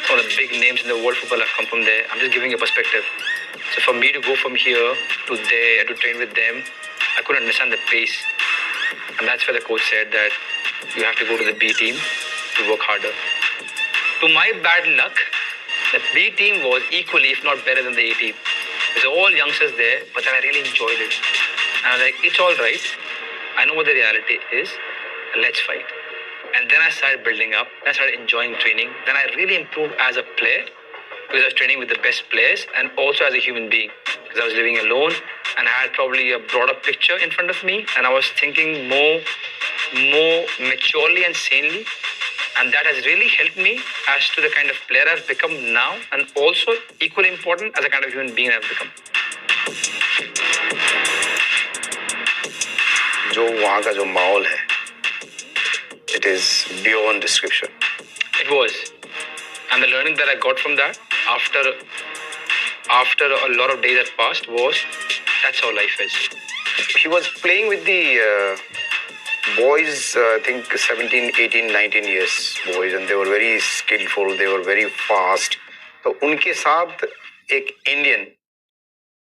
Some of the big names in the world football have come from there. I'm just giving you a perspective. So for me to go from here to there and to train with them, I couldn't understand the pace. And that's where the coach said that you have to go to the B team to work harder. To my bad luck, the B team was equally, if not better than the A team. There's all youngsters there, but then I really enjoyed it. And I was like, it's all right. I know what the reality is. Let's fight. And then I started building up. I started enjoying training. Then I really improved as a player because I was training with the best players and also as a human being because I was living alone and I had probably a broader picture in front of me and I was thinking more maturely and sanely. And that has really helped me as to the kind of player I've become now and also equally important as a kind of human being I've become. जो वहाँ का जो माहौल है, it is beyond description. It was, and the learning that I got from that after a lot of days had passed was that's how life is. He was playing with the boys, I think 17, 18, 19 years boys, and they were very skillful, they were very fast. तो उनके साथ एक Indian,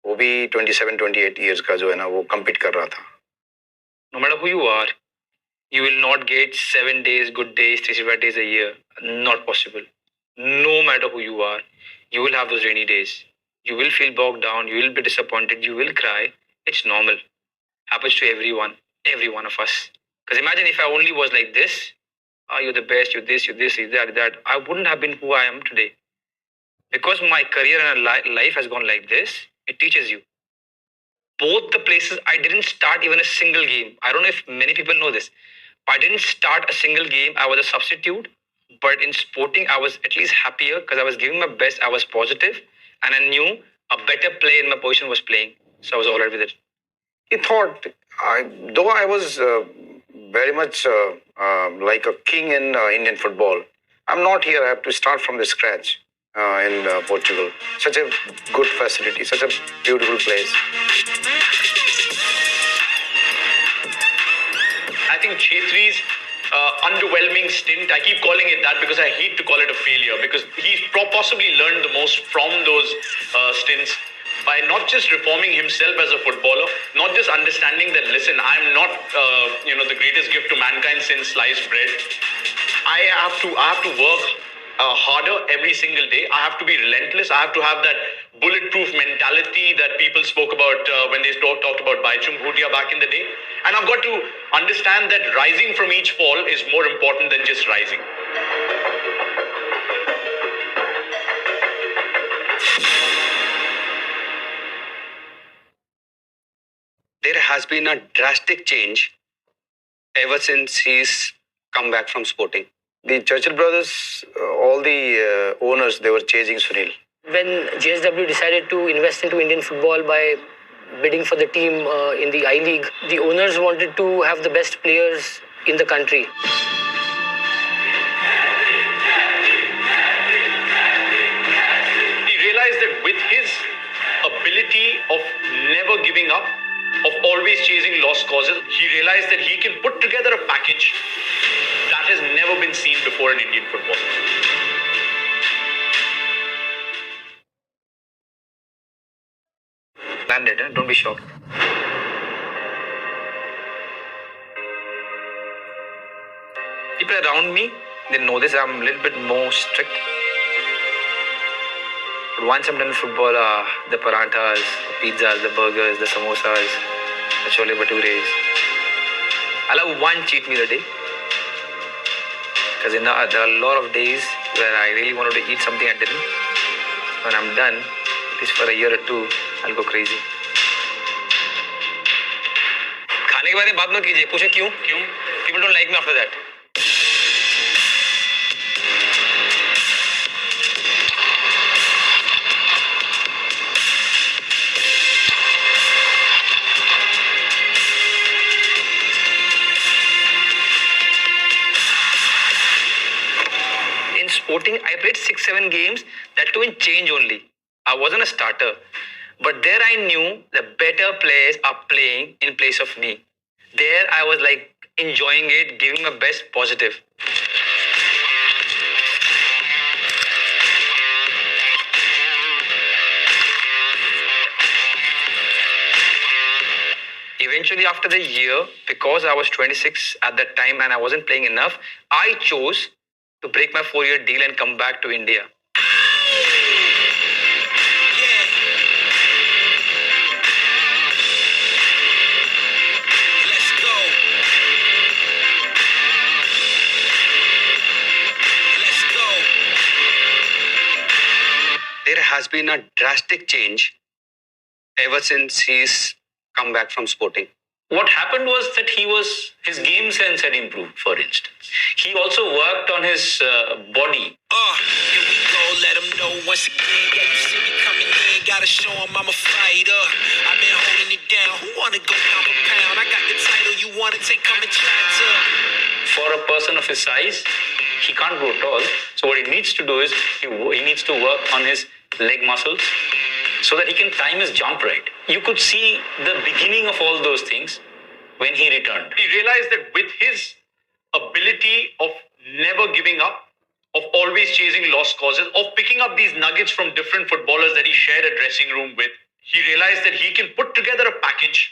वो भी 27, 28 years का जो है ना, वो compete कर रहा था. No matter who you are, you will not get 7 days, good days, 365 days a year. Not possible. No matter who you are, you will have those rainy days. You will feel bogged down. You will be disappointed. You will cry. It's normal. Happens to everyone. Every one of us. Because imagine if I only was like this. You're the best. You're this. You're this. You're that. I wouldn't have been who I am today. Because my career and life has gone like this, it teaches you. Both the places, I didn't start even a single game. I don't know if many people know this. I didn't start a single game. I was a substitute. But in sporting, I was at least happier because I was giving my best. I was positive, and I knew a better player in my position was playing. So I was all right with it. He thought, though I was very much like a king in Indian football, I'm not here. I have to start from the scratch in Portugal. Such a good facility, such a beautiful place. I think Chhetri's underwhelming stint, I keep calling it that because I hate to call it a failure, because he's possibly learned the most from those stints by not just reforming himself as a footballer, not just understanding that, listen, I'm not the greatest gift to mankind since sliced bread. I have to work harder every single day. I have to be relentless. I have to have that bulletproof mentality that people spoke about when they talked about Baichung Bhutia back in the day. And I've got to understand that rising from each fall is more important than just rising. There has been a drastic change ever since he's come back from sporting. The Churchill brothers, all the owners, they were chasing Sunil. When JSW decided to invest into Indian football by bidding for the team in the I-League, the owners wanted to have the best players in the country. He realized that with his ability of never giving up, of always chasing lost causes. He realized that he can put together a package that has never been seen before in Indian football. Landed, don't be shocked. People around me, they know this. I'm a little bit more strict. But once I'm done with football, the paranthas, the pizzas, the burgers, the samosas, the chole bhatures. I'll have one cheat meal a day. Because there are a lot of days where I really wanted to eat something I didn't. When I'm done, at least for a year or two, I'll go crazy. खाने के बारे में बात मत कीजिए. पूछे क्यों? People don't like me after that. Sporting, I played 6-7 games, that too in change only. I wasn't a starter. But there I knew the better players are playing in place of me. There I was like enjoying it, giving my best positive. Eventually after the year, because I was 26 at that time and I wasn't playing enough, I chose to break my 4-year deal and come back to India. There has been a drastic change ever since he's come back from Sporting. What happened was that his game sense had improved, for instance. He also worked on his body. Here we go, let him know once again. Yeah, you see me coming in, gotta show him I'm a fighter. I've been holding it down. Who wanna go pound for pound? I got the title you wanna take, come and try to. For a person of his size, he can't grow tall. So what he needs to do is he needs to work on his leg muscles so that he can time his jump right. You could see the beginning of all those things when he returned. He realized that with his ability of never giving up, of always chasing lost causes, of picking up these nuggets from different footballers that he shared a dressing room with, he realized that he can put together a package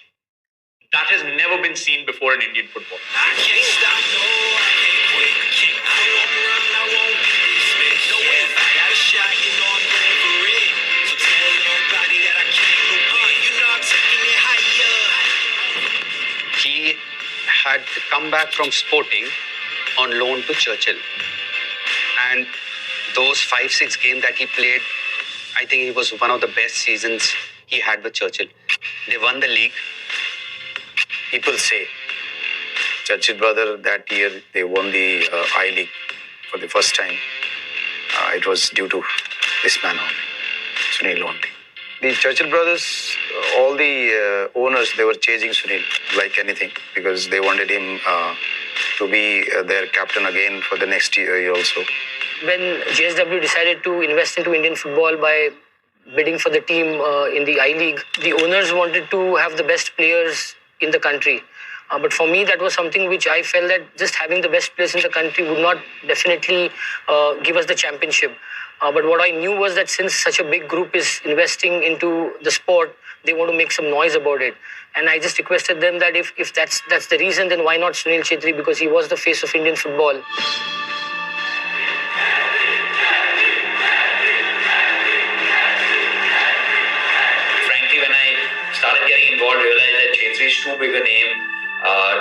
that has never been seen before in Indian football. I can't stop, no, I can't quit. I won't run, I won't be dismissed. No way, if I got a shot, you know I'm going for it. So tell everybody that I can't go on. You know I'm taking it higher. He had come back from Sporting on loan to Churchill. And those 5-6 games that he played, I think it was one of the best seasons he had with Churchill. They won the league. People say Churchill brother that year they won the I-League for the first time. It was due to this man only, Sunil only. The Churchill brothers, all the owners, they were chasing Sunil like anything because they wanted him to be their captain again for the next year also. When JSW decided to invest into Indian football by bidding for the team in the I-League, the owners wanted to have the best players in the country. But for me, that was something which I felt that just having the best players in the country would not definitely give us the championship. But what I knew was that since such a big group is investing into the sport, they want to make some noise about it. And I just requested them that if that's the reason, then why not Sunil Chhetri, because he was the face of Indian football. Frankly, when I started getting involved, I realized that Chhetri is too big a name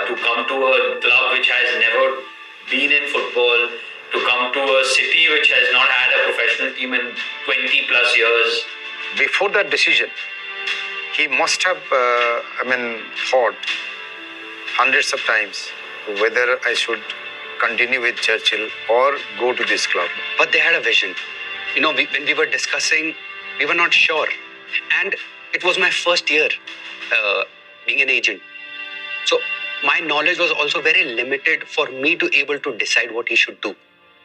to come to a club which has never been in football, to come to a city which has not had a professional team in 20 plus years. Before that decision, he must have, thought hundreds of times whether I should continue with Churchill or go to this club. But they had a vision. You know, when we were discussing, we were not sure. And it was my first year being an agent. So my knowledge was also very limited for me to able to decide what he should do.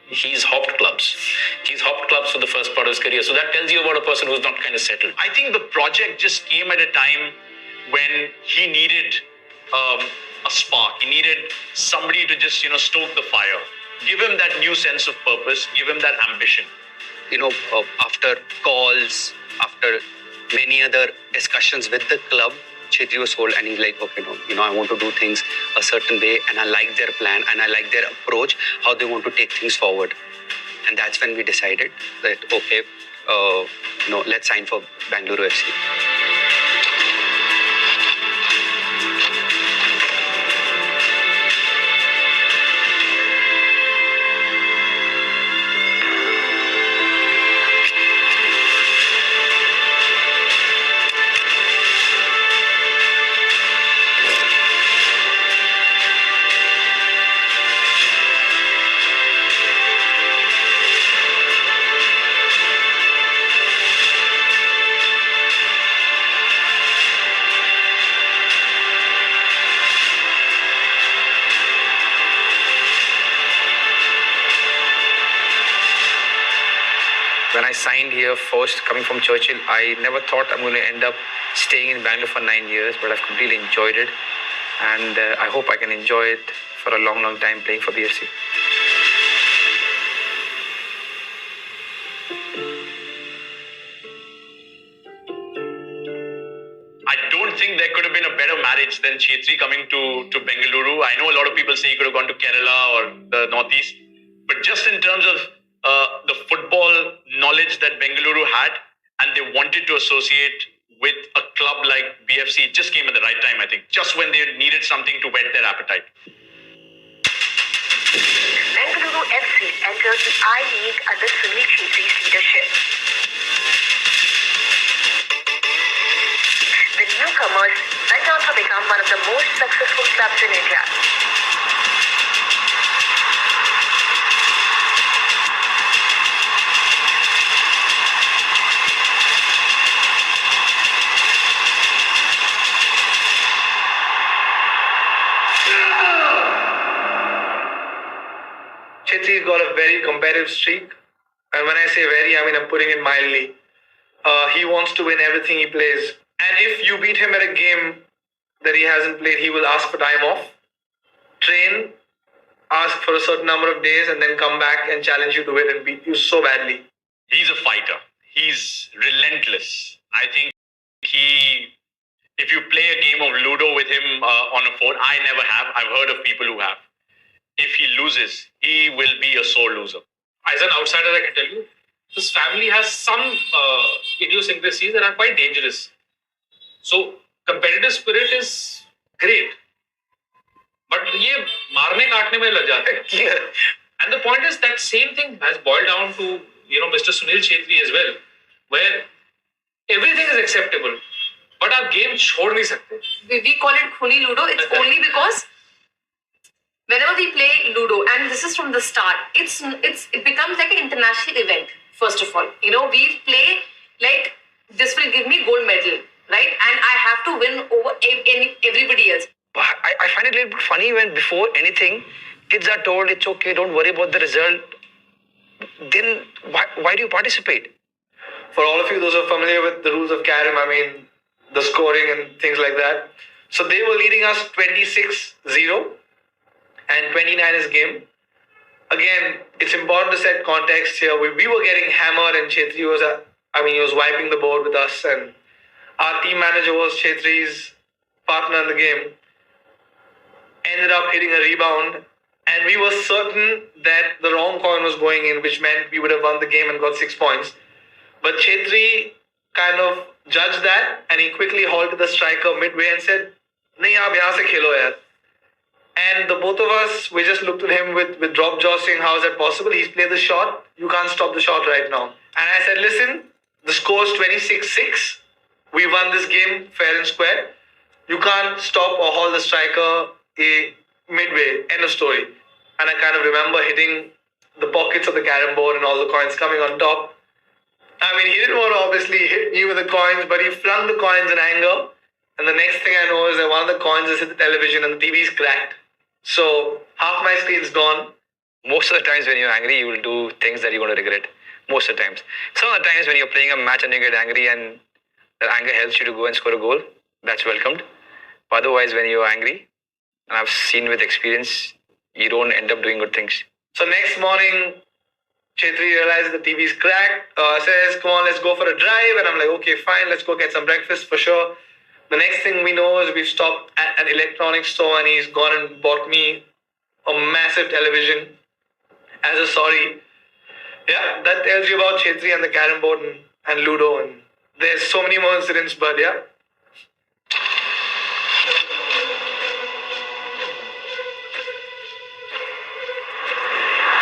He's hopped clubs. He's hopped clubs for the first part of his career. So that tells you about a person who's not kind of settled. I think the project just came at a time when he needed a spark. He needed somebody to just, stoke the fire. Give him that new sense of purpose. Give him that ambition. After calls, after many other discussions with the club, Chhetri was sold, and he's like, okay, no, I want to do things a certain way, and I like their plan, and I like their approach, how they want to take things forward. And that's when we decided that, okay, let's sign for Bengaluru FC. When I signed here first, coming from Churchill, I never thought I'm going to end up staying in Bangalore for 9 years, but I've completely enjoyed it. And I hope I can enjoy it for a long, long time playing for BFC. I don't think there could have been a better marriage than Chhetri coming to Bengaluru. I know a lot of people say he could have gone to Kerala or the Northeast, but just in terms of the football knowledge that Bengaluru had, and they wanted to associate with a club like BFC, it just came at the right time, I think, just when they needed something to whet their appetite. Bengaluru FC enters the I-League under Sunil Chhetri's leadership. The newcomers went on to become one of the most successful clubs in India. Chhetri's got a very competitive streak, and when I say very, I mean I'm putting it mildly. He wants to win everything he plays, and if you beat him at a game that he hasn't played, he will ask for time off, train, ask for a certain number of days, and then come back and challenge you to win and beat you so badly. He's a fighter. He's relentless. I think if you play a game of Ludo with him on a phone, I never have. I've heard of people who have. If he loses, he will be a sore loser. As an outsider, I can tell you, this family has some idiosyncrasies that are quite dangerous. So, competitive spirit is great. But ये मारने काटने में लग जाते हैं. And the point is that same thing has boiled down to Mr. Sunil Chhetri as well, where everything is acceptable, but आप game छोड़ नहीं सकते. We call it Khuni Ludo. It's only because whenever we play Ludo, and this is from the start, it becomes like an international event. First of all, we play like this will give me gold medal, right? And I have to win over everybody else. I find it a little bit funny when before anything, kids are told it's okay, don't worry about the result. Then why do you participate? For all of you, those who are familiar with the rules of Carom, I mean, the scoring and things like that. So they were leading us 26-0 and 29 is game. Again, it's important to set context here. We were getting hammered and Chhetri was, he was wiping the board with us, and our team manager was Chhetri's partner in the game. Ended up hitting a rebound, and we were certain that the wrong coin was going in, which meant we would have won the game and got 6 points. But Chhetri kind of judged that, and he quickly halted the striker midway and said, "Nahi, aap yahan se khelo yaar." And the both of us, we just looked at him with drop jaw saying, how is that possible? He's played the shot. You can't stop the shot right now. And I said, listen, the score is 26-6. We won this game fair and square. You can't stop or halt the striker midway. End of story. And I kind of remember hitting the pockets of the carom board and all the coins coming on top. I mean, he didn't want to obviously hit me with the coins, but he flung the coins in anger. And the next thing I know is that one of the coins has hit the television and the TV is cracked. So half my screen's gone. Most of the times when you're angry, you will do things that you're going to regret. Most of the times. Some of the times when you're playing a match and you get angry and that anger helps you to go and score a goal, that's welcomed. Otherwise, when you're angry, and I've seen with experience, you don't end up doing good things. So next morning, Chhetri realizes the TV is cracked, says, come on, let's go for a drive. And I'm like, okay, fine, let's go get some breakfast for sure. The next thing we know is we've stopped at an electronics store and he's gone and bought me a massive television as a sorry. Yeah, that tells you about Chhetri and the carrom board and Ludo. And there's so many more incidents, but yeah.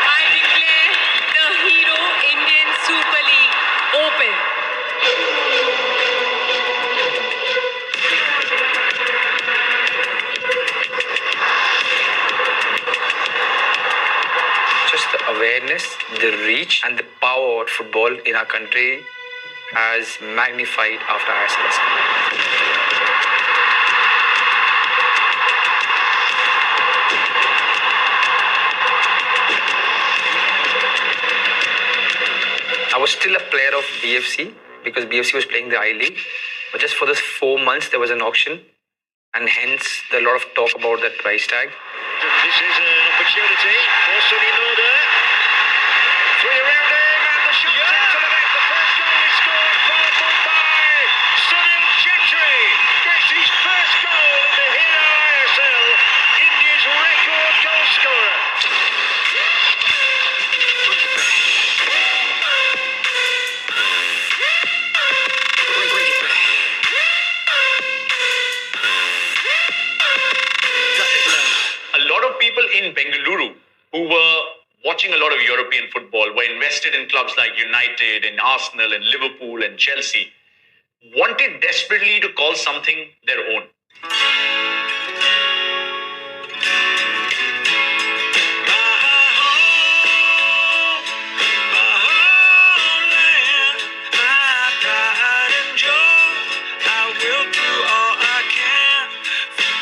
I declare the Hero Indian Super League open. Just the awareness, the reach, and the power of football in our country has magnified after ISL. I was still a player of BFC because BFC was playing the I-League. But just for those 4 months, there was an auction, and hence a lot of talk about that price tag. This is an opportunity for Sunil there. Three around him and the shot into the net. The first goal is scored for Mumbai. Sunilchhetri gets his first goal in the Hero ISL, India's record goal scorer. A lot of people in Bengaluru who were watching a lot of European football were invested in clubs like United and Arsenal and Liverpool and Chelsea, wanted desperately to call something their own.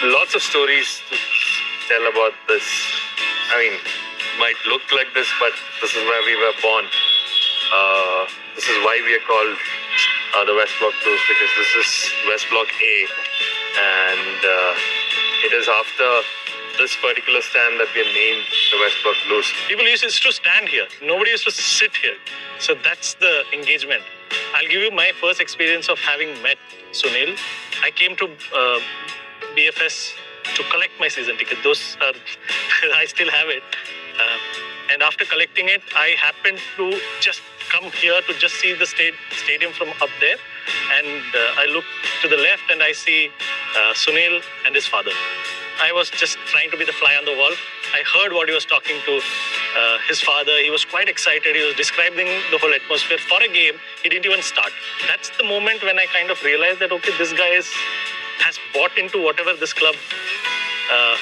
Lots of stories to tell about this. I mean, might look like this, but this is where we were born. This is why we are called the West Block Blues, because this is West Block A, and it is after this particular stand that we are named the West Block Blues. People used to stand here. Nobody used to sit here. So that's the engagement. I'll give you my first experience of having met Sunil. I came to BFS to collect my season ticket. Those are, I still have it. And after collecting it, I happened to just come here to just see the stadium from up there. And I look to the left and I see Sunil and his father. I was just trying to be the fly on the wall. I heard what he was talking to his father. He was quite excited. He was describing the whole atmosphere. For a game, he didn't even start. That's the moment when I kind of realized that, okay, this guy has bought into whatever this club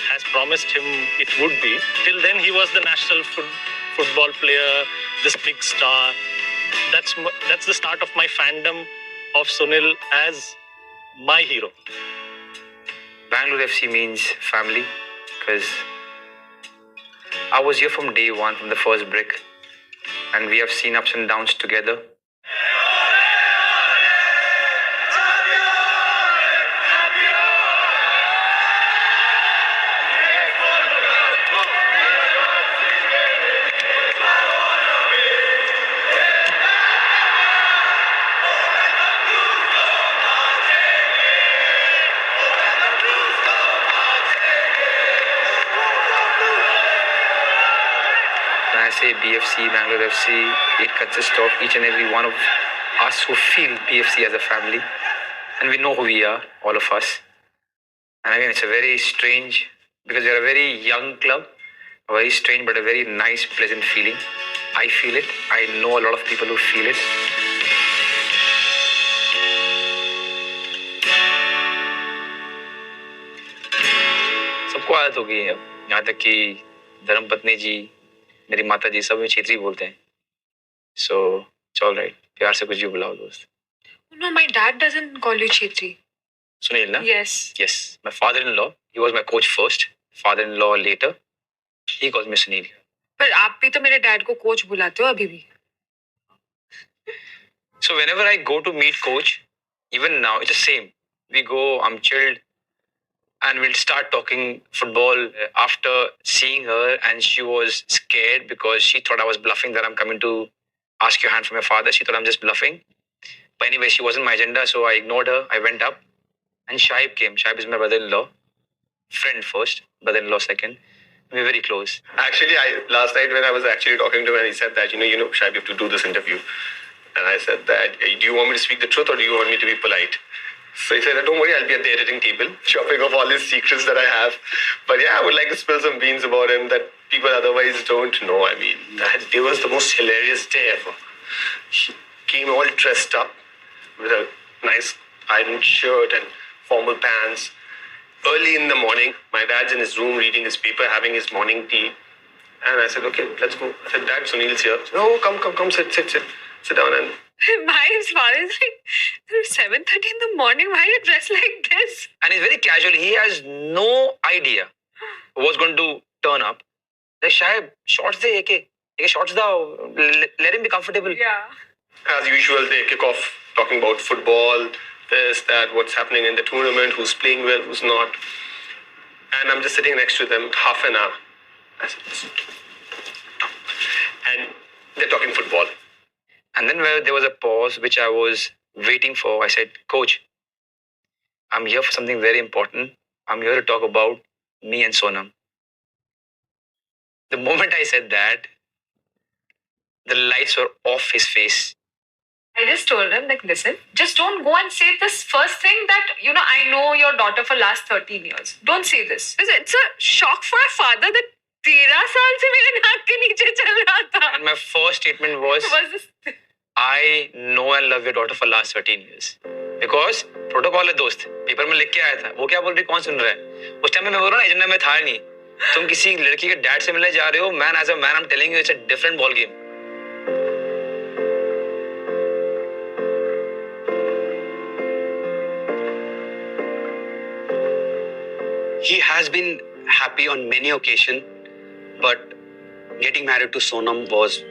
has promised him it would be. Till then, he was the national football player, this big star. That's the start of my fandom of Sunil as my hero. Bangalore FC means family, because I was here from day one, from the first brick, and we have seen ups and downs together. When I say BFC, Bangalore FC, it consists of each and every one of us who feel BFC as a family. And we know who we are, all of us. And again, it's a very strange, because we are a very young club, a very strange but a very nice, pleasant feeling. I feel it. I know a lot of people who feel it. सबको आदत हो गई है, यहाँ तक कि धर्मपत्नी जी, मेरी माता जी, सब में छेत्री बोलते हैं. So it's all right. प्यार से कुछ भी बुलाओ दोस्त. No, my dad doesn't call you Chhetri. Sunil, na? Yes. Yes. My father-in-law, he was my coach first. Father-in-law later. He calls me Sunil. पर आप भी तो मेरे डैड को कोच बुलाते हो अभी भी. So whenever I go to meet coach, even now, it's the same. We go, I'm chilled. and we'll start talking football after seeing her, and she was scared because she thought I was bluffing that I'm coming to ask your hand from your father. She thought I'm just bluffing. But anyway, she wasn't my agenda, so I ignored her. I went up, and Shaib came. Shaib is my brother-in-law. Friend first, brother-in-law second. We're very close. Actually, last night when I was actually talking to him, and he said that, Shaib, you have to do this interview. And I said that, do you want me to speak the truth or do you want me to be polite? So he said, don't worry, I'll be at the editing table, chopping off all his secrets that I have. But yeah, I would like to spill some beans about him that people otherwise don't know. I mean, it was the most hilarious day ever. He came all dressed up with a nice ironed shirt and formal pants. Early in the morning, my dad's in his room reading his paper, having his morning tea. And I said, okay, let's go. I said, Dad, Sunil's here. Said, oh, come, sit down. And My father is like, 7:30 in the morning, why are you dressed like this? And he's very casual. He has no idea what's going to turn up. Like, Shaib, shorts de eke shorts dao. Let him be comfortable. Yeah. As usual, they kick off talking about football, this, that, what's happening in the tournament, who's playing well, who's not. And I'm just sitting next to them half an hour. I said, listen. And they're talking football. And then there was a pause which I was waiting for. I said, Coach, I'm here for something very important. I'm here to talk about me and Sonam. The moment I said that, the lights were off his face. I just told him, like, listen, just don't go and say this first thing that, I know your daughter for last 13 years. Don't say this. It's a shock for a father that 13 saal se mere naak ke niche chal raha tha. And my first statement was I know and love your daughter for last 13 years. Because protocol है दोस्त, paper में लिख के आया था. वो क्या बोल रही, कौन सुन रहा है? उस टाइम में मैं बोल रहा हूँ एजेंडा में था नहीं. तुम किसी लड़की के डैड से मिलने जा रहे हो. Man, as a man, I'm telling you, it's a different ball game. He has been happy on many occasions, but getting married to Sonam was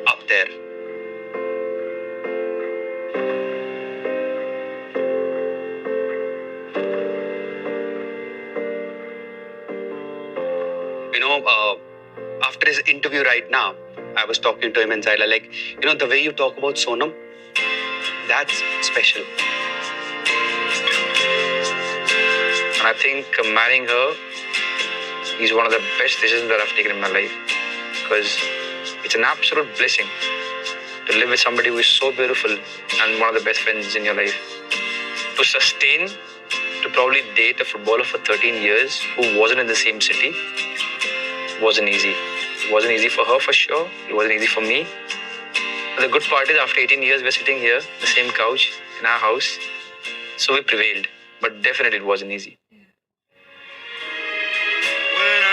up there. After his interview right now, I was talking to him inside, like, the way you talk about Sonam, that's special. And I think marrying her is one of the best decisions that I've taken in my life. Because it's an absolute blessing to live with somebody who is so beautiful and one of the best friends in your life. To sustain, to probably date a footballer for 13 years who wasn't in the same city, wasn't easy. It wasn't easy for her for sure. It wasn't easy for me. But the good part is after 18 years, we're sitting here, the same couch in our house. So we prevailed. But definitely it wasn't easy. When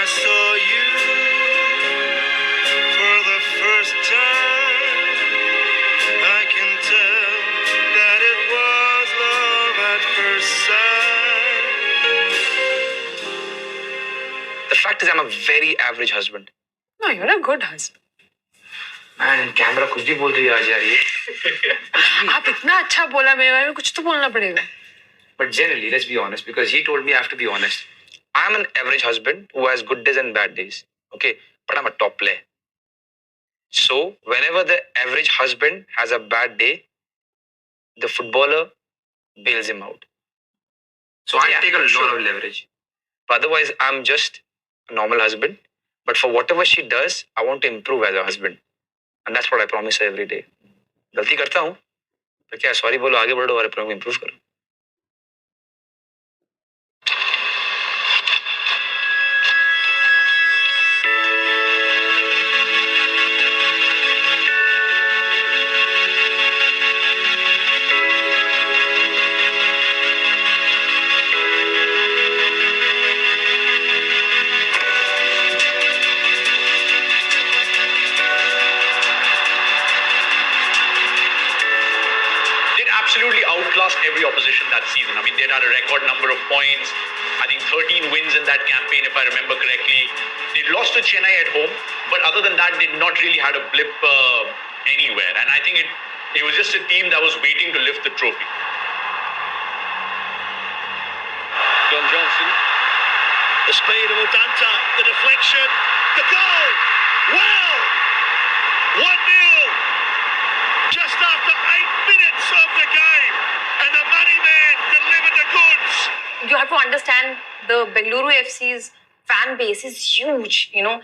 I saw you for the first time, I can tell that it was love at first sight. The fact is I'm a very average husband. No, you're a good husband. Man, camera कुछ भी बोल रही है आज यार ये. आप इतना अच्छा बोला, मेरे बारे में कुछ तो बोलना पड़ेगा. But generally, let's be honest, because he told me I have to be honest. I'm an average husband who has good days and bad days. Okay, but I'm a top player. So whenever the average husband has a bad day, the footballer bails him out. So I take a lot of leverage. But otherwise, I'm just a normal husband. But for whatever she does, I want to improve as a husband. And that's what I promise her every day. गलती करता हूँ, तो क्या sorry बोलो, आगे बढ़ो और अपने को improve करो. Every opposition that season. I mean, they had a record number of points. I think 13 wins in that campaign, if I remember correctly. They lost to Chennai at home, but other than that, they not really had a blip anywhere. And I think it was just a team that was waiting to lift the trophy. John Johnson. The speed of Udanta, the deflection, the goal! Wow! 1-0! Just after 8 minutes of the game, and the money man delivered the goods. You have to understand the Bengaluru FC's fan base is huge, and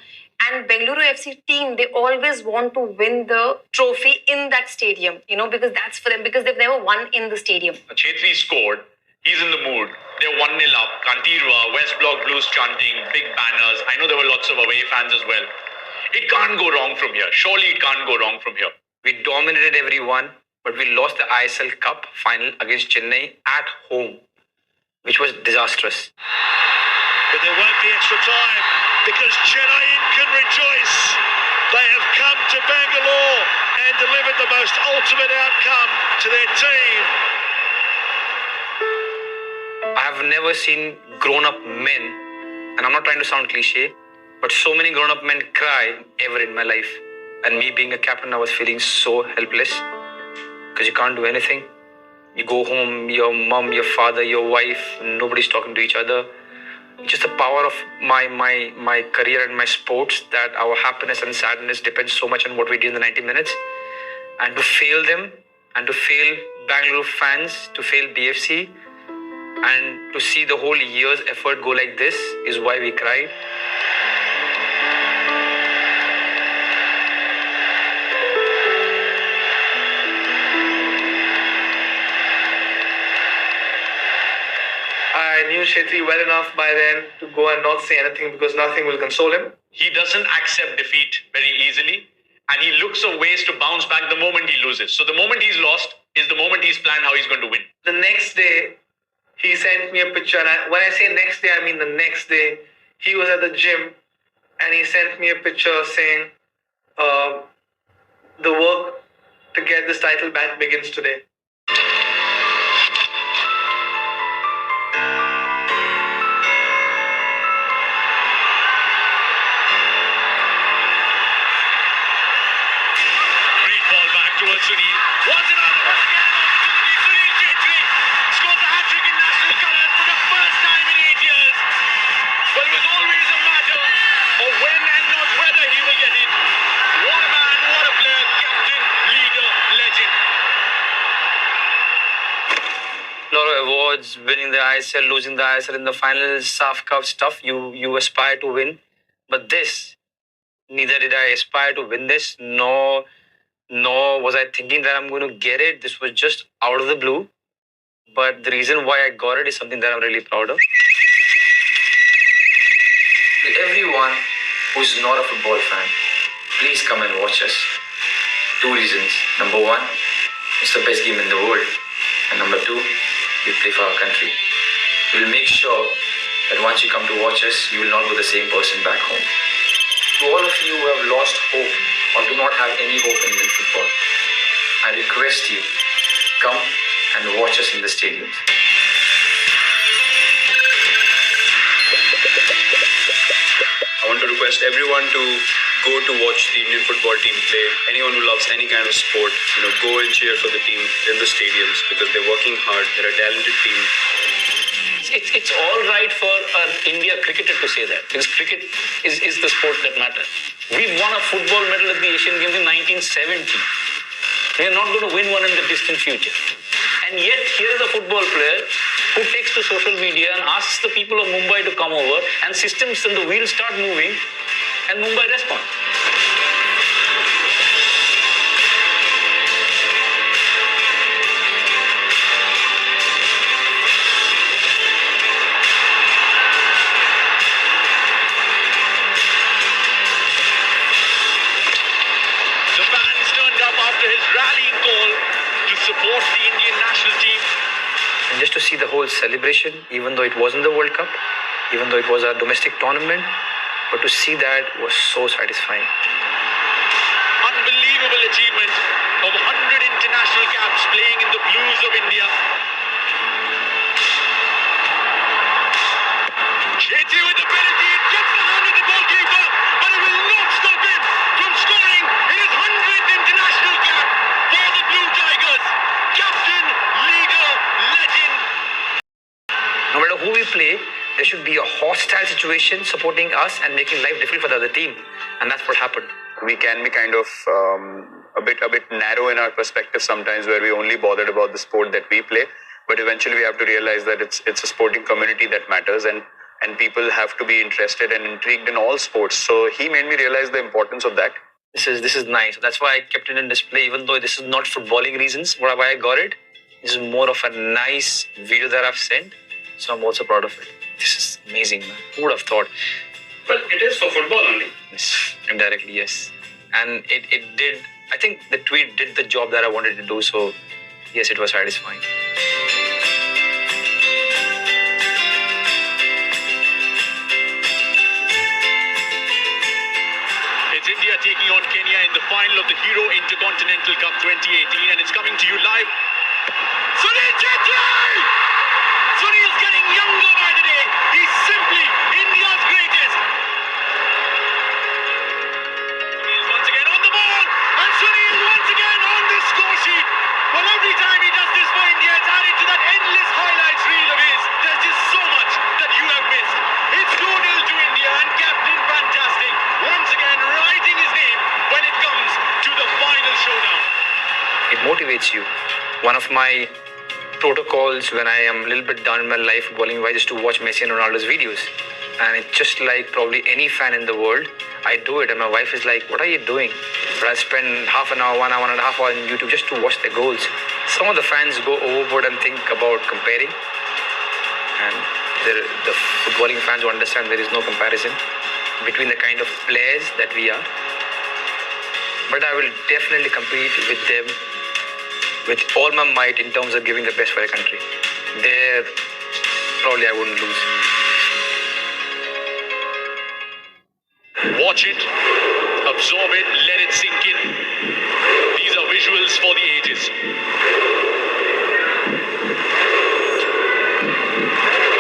Bengaluru FC team, they always want to win the trophy in that stadium, because that's for them, because they've never won in the stadium. Chhetri scored. He's in the mood. They're 1-0 up. Kantirwa, West Block Blues chanting, big banners. I know there were lots of away fans as well. It can't go wrong from here. Surely it can't go wrong from here. We dominated everyone, but we lost the ISL Cup final against Chennai at home, which was disastrous. But there won't be extra time because Chennai can rejoice. They have come to Bangalore and delivered the most ultimate outcome to their team. I have never seen grown-up men, and I'm not trying to sound cliche, but so many grown-up men cry ever in my life. And me being a captain, I was feeling so helpless because you can't do anything. You go home, your mom, your father, your wife, nobody's talking to each other. Just the power of my career and my sports, that our happiness and sadness depends so much on what we do in the 90 minutes. And to fail them, and to fail Bangalore fans, to fail BFC, and to see the whole year's effort go like this is why we cried. I knew Chhetri well enough by then to go and not say anything because nothing will console him. He doesn't accept defeat very easily, and he looks for ways to bounce back the moment he loses. So the moment he's lost is the moment he's planned how he's going to win. The next day, he sent me a picture, and when I say next day, I mean the next day. He was at the gym, and he sent me a picture saying, the work to get this title back begins today. Towards Sunil. Was it on? Once again, an opportunity. Sunilchhetri scores a hat-trick in national colours for the first time in 8 years. But it was always a matter of when and not whether he will get it. What a man, what a player, captain, leader, legend. A lot of awards, winning the ISL, losing the ISL in the finals, SAF Cup stuff, you aspire to win. But this, neither did I aspire to win this, nor was I thinking that I'm going to get it. This was just out of the blue. But the reason why I got it is something that I'm really proud of. Everyone who's not a football fan, please come and watch us. 2 reasons. Number 1, it's the best game in the world. And number 2, we play for our country. We'll make sure that once you come to watch us, you will not be the same person back home. To all of you who have lost hope or do not have any hope in Indian football, I request you, come and watch us in the stadiums. I want to request everyone to go to watch the Indian football team play. Anyone who loves any kind of sport, go and cheer for the team in the stadiums because they're working hard. They're a talented team. It's all right for an India cricketer to say that, because cricket is the sport that matters. We won a football medal at the Asian Games in 1970. We are not going to win one in the distant future. And yet, here is a football player who takes to social media and asks the people of Mumbai to come over, and systems and the wheels start moving, and Mumbai responds. Support the Indian national team. And just to see the whole celebration, even though it wasn't the World Cup, even though it was a domestic tournament, but to see that was so satisfying. Unbelievable achievement of 100 international caps playing in the blues of India. Chhetri with the penalty, it gets the hand of the goalkeeper, but it will not stop him from scoring his 100th international cap for the Blue Tigers. Captain, leader, legend. No matter who we play, should be a hostile situation supporting us and making life difficult for the other team. And that's what happened. We can be kind of a bit narrow in our perspective sometimes, where we only bothered about the sport that we play. But eventually we have to realize that it's a sporting community that matters, and people have to be interested and intrigued in all sports. So he made me realize the importance of that. This is nice. That's why I kept it in display, even though this is not footballing reasons why I got it. This is more of a nice video that I've sent. So I'm also proud of it. This is amazing, man. Who would have thought? Well, it is for football only. Yes, indirectly, yes. And it did, I think the tweet did the job that I wanted to do. So yes, it was satisfying. It's India taking on Kenya in the final of the Hero Intercontinental Cup 2018, and it's coming to you live. Sunilchhetri! Sunil's getting younger by the day. He's simply India's greatest. Sunil's once again on the ball, and Sunil once again on this score sheet. Well, every time he does this for India, it's added to that endless highlights reel of his. There's just so much that you have missed. It's 2-0 to India, and Captain Fantastic once again writing his name when it comes to the final showdown. It motivates you. One of my protocols when I am a little bit down in my life footballing wise is to watch Messi and Ronaldo's videos. And it's just like probably any fan in the world, I do it, and my wife is like, what are you doing? But I spend half an hour, 1 hour and a half hour on YouTube just to watch their goals. Some of the fans go overboard and think about comparing, and the footballing fans who understand there is no comparison between the kind of players that we are. But I will definitely compete with them with all my might in terms of giving the best for the country. There, probably I wouldn't lose. Watch it, absorb it, let it sink in. These are visuals for the ages.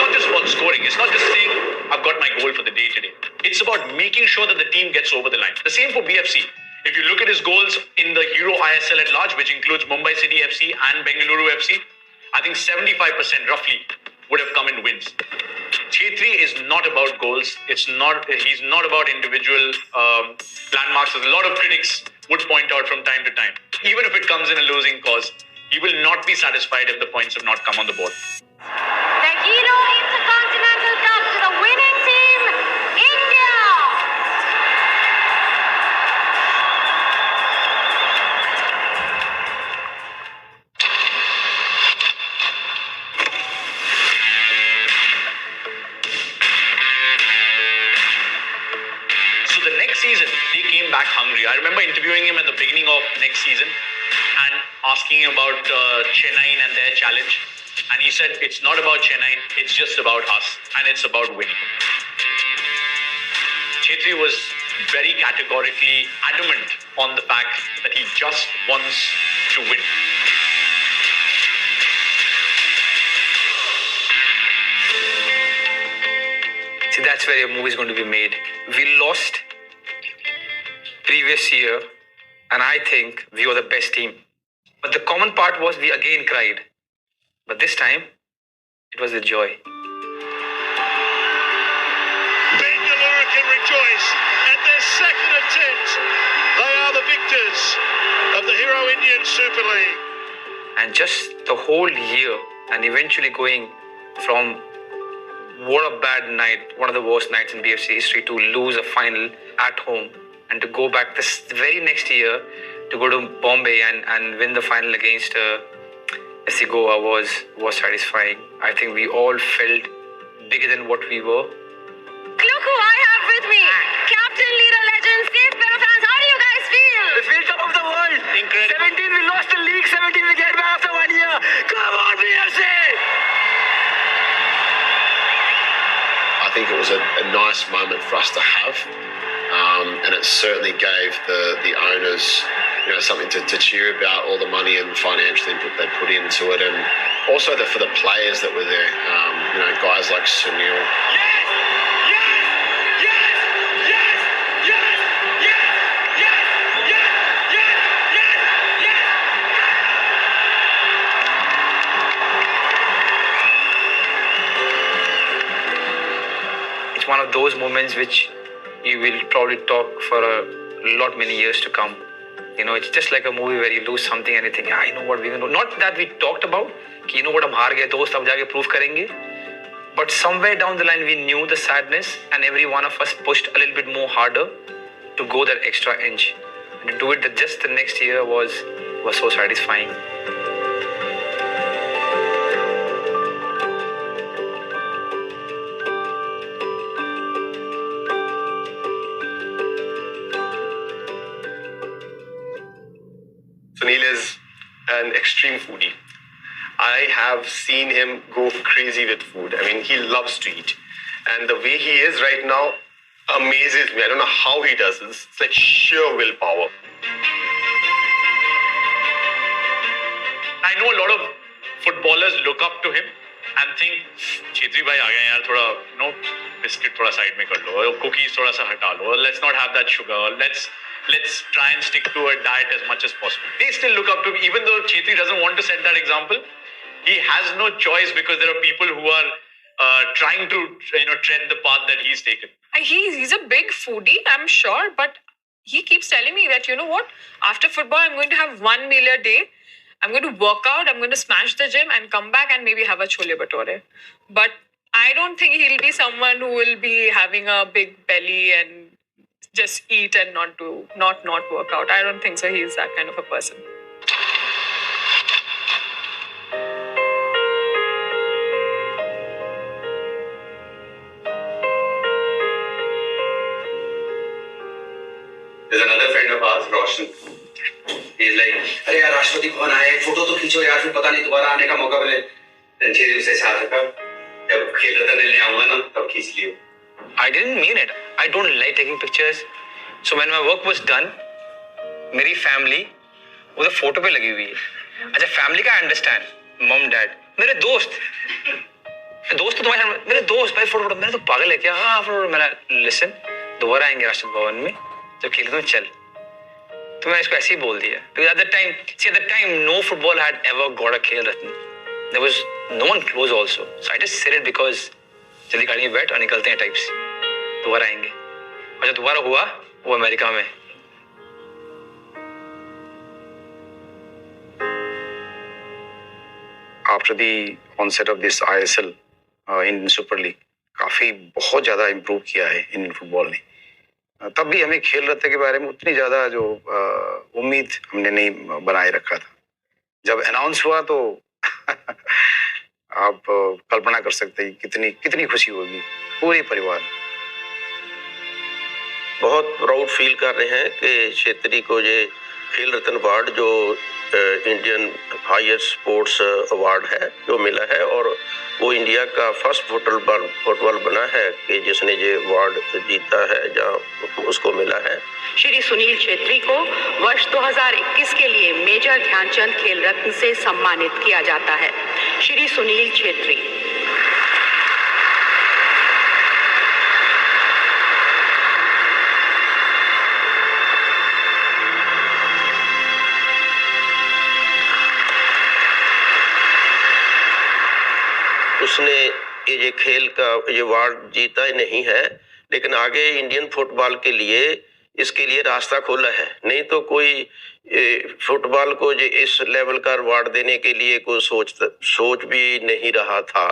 Not just about scoring, it's not just saying, I've got my goal for the day today. It's about making sure that the team gets over the line. The same for BFC. If you look at his goals in the Hero ISL at large, which includes Mumbai City FC and Bengaluru FC, I think 75% roughly would have come in wins. Chhetri is not about goals. He's not about individual landmarks, as a lot of critics would point out from time to time. Even if it comes in a losing cause, he will not be satisfied if the points have not come on the board. The Hero Intercontinental Cup to the winning team, India! So the next season, they came back hungry. I remember interviewing him at the beginning of next season and asking him about Chennai and their challenge. And he said, it's not about Chennai, it's just about us, and it's about winning. Chhetri was very categorically adamant on the fact that he just wants to win. See, that's where a movie is going to be made. We lost previous year, and I think we were the best team. But the common part was we again cried. But this time, it was with joy. Bengaluru can rejoice at their second attempt. They are the victors of the Hero Indian Super League. And just the whole year, and eventually going from what a bad night, one of the worst nights in BFC history, to lose a final at home, and to go back this very next year to go to Bombay and win the final against FC Goa was satisfying. I think we all felt bigger than what we were. Look who I have with me! Captain, leader, legend, Steve Pero fans, how do you guys feel? We feel top of the world. Incredible. 17, we lost the league. 17, we get back after 1 year. Come on, BFC! I think it was a nice moment for us to have, and it certainly gave the owners, something to cheer about, all the money and financial input they put into it, and also for the players that were there, guys like Sunil. of those moments which you will probably talk for a lot many years to come. You know, it's just like a movie where you lose something and you think, I know what we're going to do. Not that we talked about, कि you know what, हम हार गए दोस्त, अब जाके prove करेंगे. But somewhere down the line, we knew the sadness, and every one of us pushed a little bit more harder to go that extra inch. And to do it just the next year was so satisfying. Sunil is an extreme foodie. I have seen him go crazy with food. I mean, he loves to eat. And the way he is right now amazes me. I don't know how he does this. It's like sheer willpower. I know a lot of footballers look up to him and think, Chhetri bhai aa gaye yaar, thoda, you know, biscuit thoda side mein kar lo, cookies thoda sa hata lo, let's not have that sugar, let's try and stick to a diet as much as possible. They still look up to me, even though Chhetri doesn't want to set that example. He has no choice because there are people who are trying to, you know, tread the path that he's taken. He's a big foodie, I'm sure, but he keeps telling me that, you know what, after football, I'm going to have one meal a day. I'm going to work out, I'm going to smash the gym and come back and maybe have a chole bhature. But I don't think he'll be someone who will be having a big belly and just eat and not work out. I don't think so. He's that kind of a person. There's another friend of ours, Roshan. He's like, अरे यार राष्ट्रपति भवन आए, एक photo तो खींचो यार, फिर पता नहीं दोबारा आने का मौका मिले. Then Chhetri उसे साथ रखा. जब खेल रतन लेने आऊँगा ना, तब खींच लियो. I didn't mean it. I don't like taking pictures. So when my work was done, मेरी family वो तो फोटो पे लगी हुई है. अच्छा family का I understand. Mom, dad, मेरे दोस्त तो तुम्हारे मेरे दोस्त भाई फोटो मैंने तो पागल है क्या? हाँ फोटो मैंने listen दोबारा आएंगे राष्ट्रपति भवन में जब खेल तो चल. तो मैं इसको ऐसे ही बोल दिया. Because at that time no football had ever got a खेल रत्न. There was no one close also. So I just said it because जल्दी गाड़ी में बैठ और निकलते हैं टाइप्स. दोबारा आएंगे. और जब दोबारा हुआ वो अमेरिका में. After the onset of this ISL, Indian Super League, काफी बहुत ज़्यादा इम्प्रूव किया है इंडियन फुटबॉल ने. तब भी हमें खेल रत्न के बारे में उतनी ज़्यादा जो उम्मीद हमने नहीं बनाए रखा था. जब अनाउंस हुआ तो आप कल्पना कर सकते हैं कितनी खुशी होगी पूरे परिवार. बहुत प्राउड फील कर रहे हैं कि छेत्री को ये खेल रत्न अवार्ड जो इंडियन हायर स्पोर्ट्स अवार्ड है जो मिला है और वो इंडिया का फर्स्ट फुटबॉल बना है कि जिसने ये अवार्ड जीता है जहाँ उसको मिला है. श्री सुनील छेत्री को वर्ष 2021 के लिए मेजर ध्यानचंद खेल रत्न से सम्मानित किया जाता है. श्री सुनील छेत्री. उसने ये खेल का ये अवार्ड जीता ही नहीं है लेकिन आगे इंडियन फुटबॉल के लिए इसके लिए रास्ता खोला है. नहीं तो कोई फुटबॉल को जो इस लेवल का अवार्ड देने के लिए कोई सोच भी नहीं रहा था.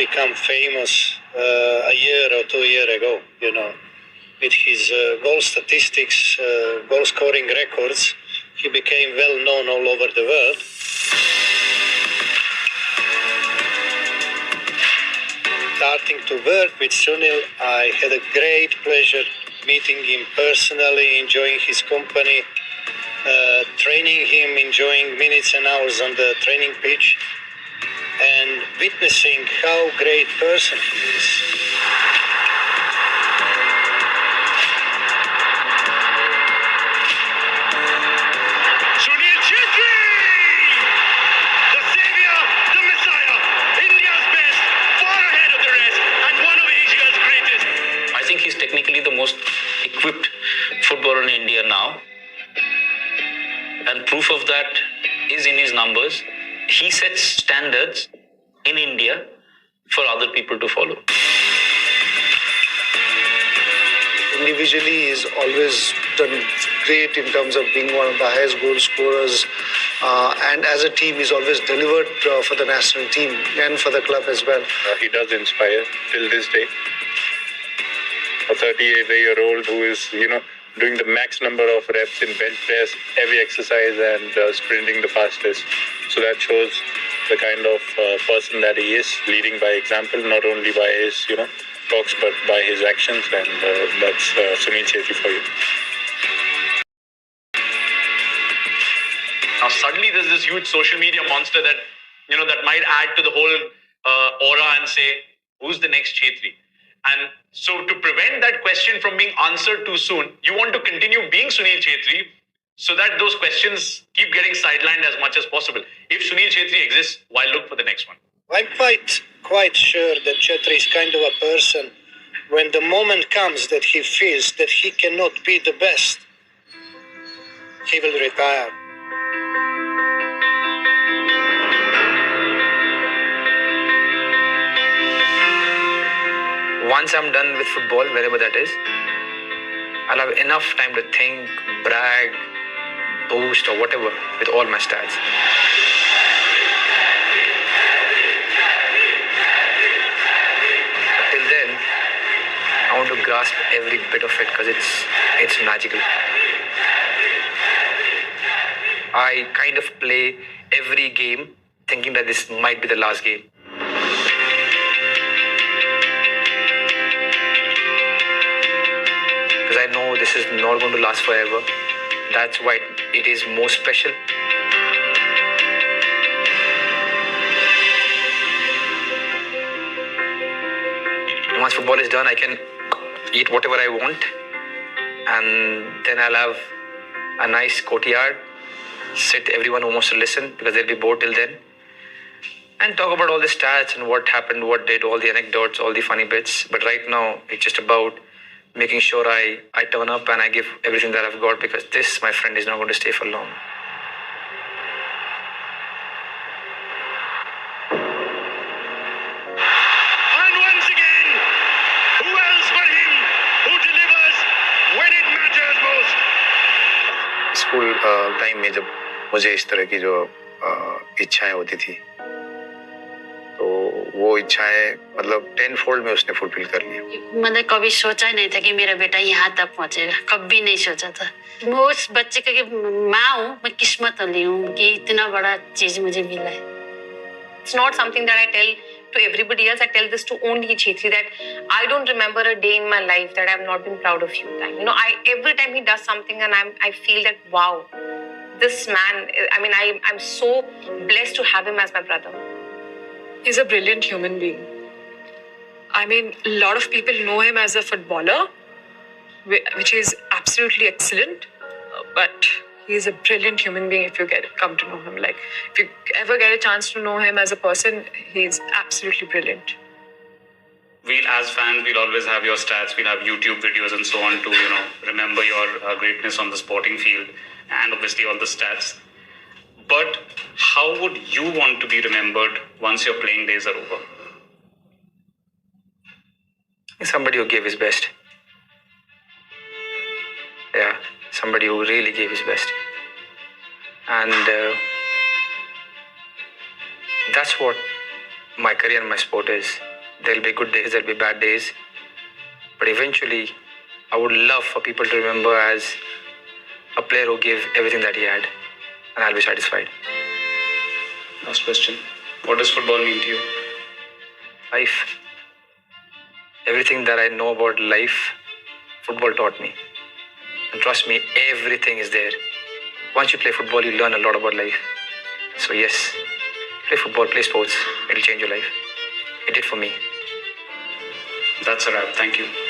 Become famous a year or 2 years ago, you know, with his goal statistics, goal scoring records. He became well known all over the world. starting to work with Sunil, I had a great pleasure meeting him personally, enjoying his company, training him, enjoying minutes and hours on the training pitch, and witnessing how great person he is. Sunil Chhetri! The savior, the messiah, India's best, far ahead of the rest, and one of Asia's greatest. I think he's technically the most equipped footballer in India now. And proof of that is in his numbers. He sets standards in India for other people to follow. Individually, he's always done great in terms of being one of the highest goal scorers. And as a team, he's always delivered for the national team and for the club as well. He does inspire till this day. A 38-year-old who is, doing the max number of reps in bench press, heavy exercise, and sprinting the fastest. So that shows the kind of person that he is, leading by example, not only by his, talks, but by his actions. And that's Sunil Chhetri for you. Now suddenly there's this huge social media monster that, that might add to the whole aura and say, who's the next Chhetri? And so to prevent that question from being answered too soon, you want to continue being Sunil Chhetri so that those questions keep getting sidelined as much as possible. If Sunil Chhetri exists, why look for the next one? I'm quite sure that Chhetri is kind of a person, when the moment comes that he feels that he cannot be the best, he will retire. Once I'm done with football, wherever that is, I'll have enough time to think, brag, boast, or whatever with all my stats. But till then, I want to grasp every bit of it because it's magical. I kind of play every game thinking that this might be the last game. Because I know this is not going to last forever. That's why it is more special. Once football is done, I can eat whatever I want, and then I'll have a nice courtyard, sit everyone who wants to listen because they'll be bored till then, and talk about all the stats and what happened, what did, all the anecdotes, all the funny bits. But right now, it's just about making sure I turn up and I give everything that I've got, because this, my friend, is not going to stay for long. And once again, who else but him who delivers when it matters most? School time में जब मुझे इस तरह की जो इच्छाएं होती थी, तो वो इच्छाएं मतलब 10-fold में उसने फुलफिल कर लिया। मैंने कभी सोचा ही नहीं था कि मेरा बेटा यहाँ तक पहुँचेगा, कभी नहीं सोचा था। मैं उस बच्चे की माँ हूँ, मैं किस्मत वाली हूँ कि इतना बड़ा चीज मुझे मिला है। It's not something that I tell to everybody else. I tell this to only Chhetri, that I don't remember a day in my life that I have not been proud of you. Every time he does something, and I feel that wow, this man. I mean, I'm so blessed to have him as my brother. He's a brilliant human being. I mean, a lot of people know him as a footballer, which is absolutely excellent. But he's a brilliant human being if you come to know him. Like, if you ever get a chance to know him as a person, he's absolutely brilliant. As fans, we'll always have your stats, we'll have YouTube videos and so on to, remember your greatness on the sporting field, and obviously all the stats. But how would you want to be remembered once your playing days are over? Somebody who gave his best. Yeah, somebody who really gave his best. And that's what my career and my sport is. There'll be good days, there'll be bad days. But eventually, I would love for people to remember as a player who gave everything that he had. And I'll be satisfied. Last question. What does football mean to you? Life. everything that I know about life, football taught me. And trust me, everything is there. Once you play football, you learn a lot about life. So yes, play football, play sports. It'll change your life. It did for me. That's a wrap. Thank you.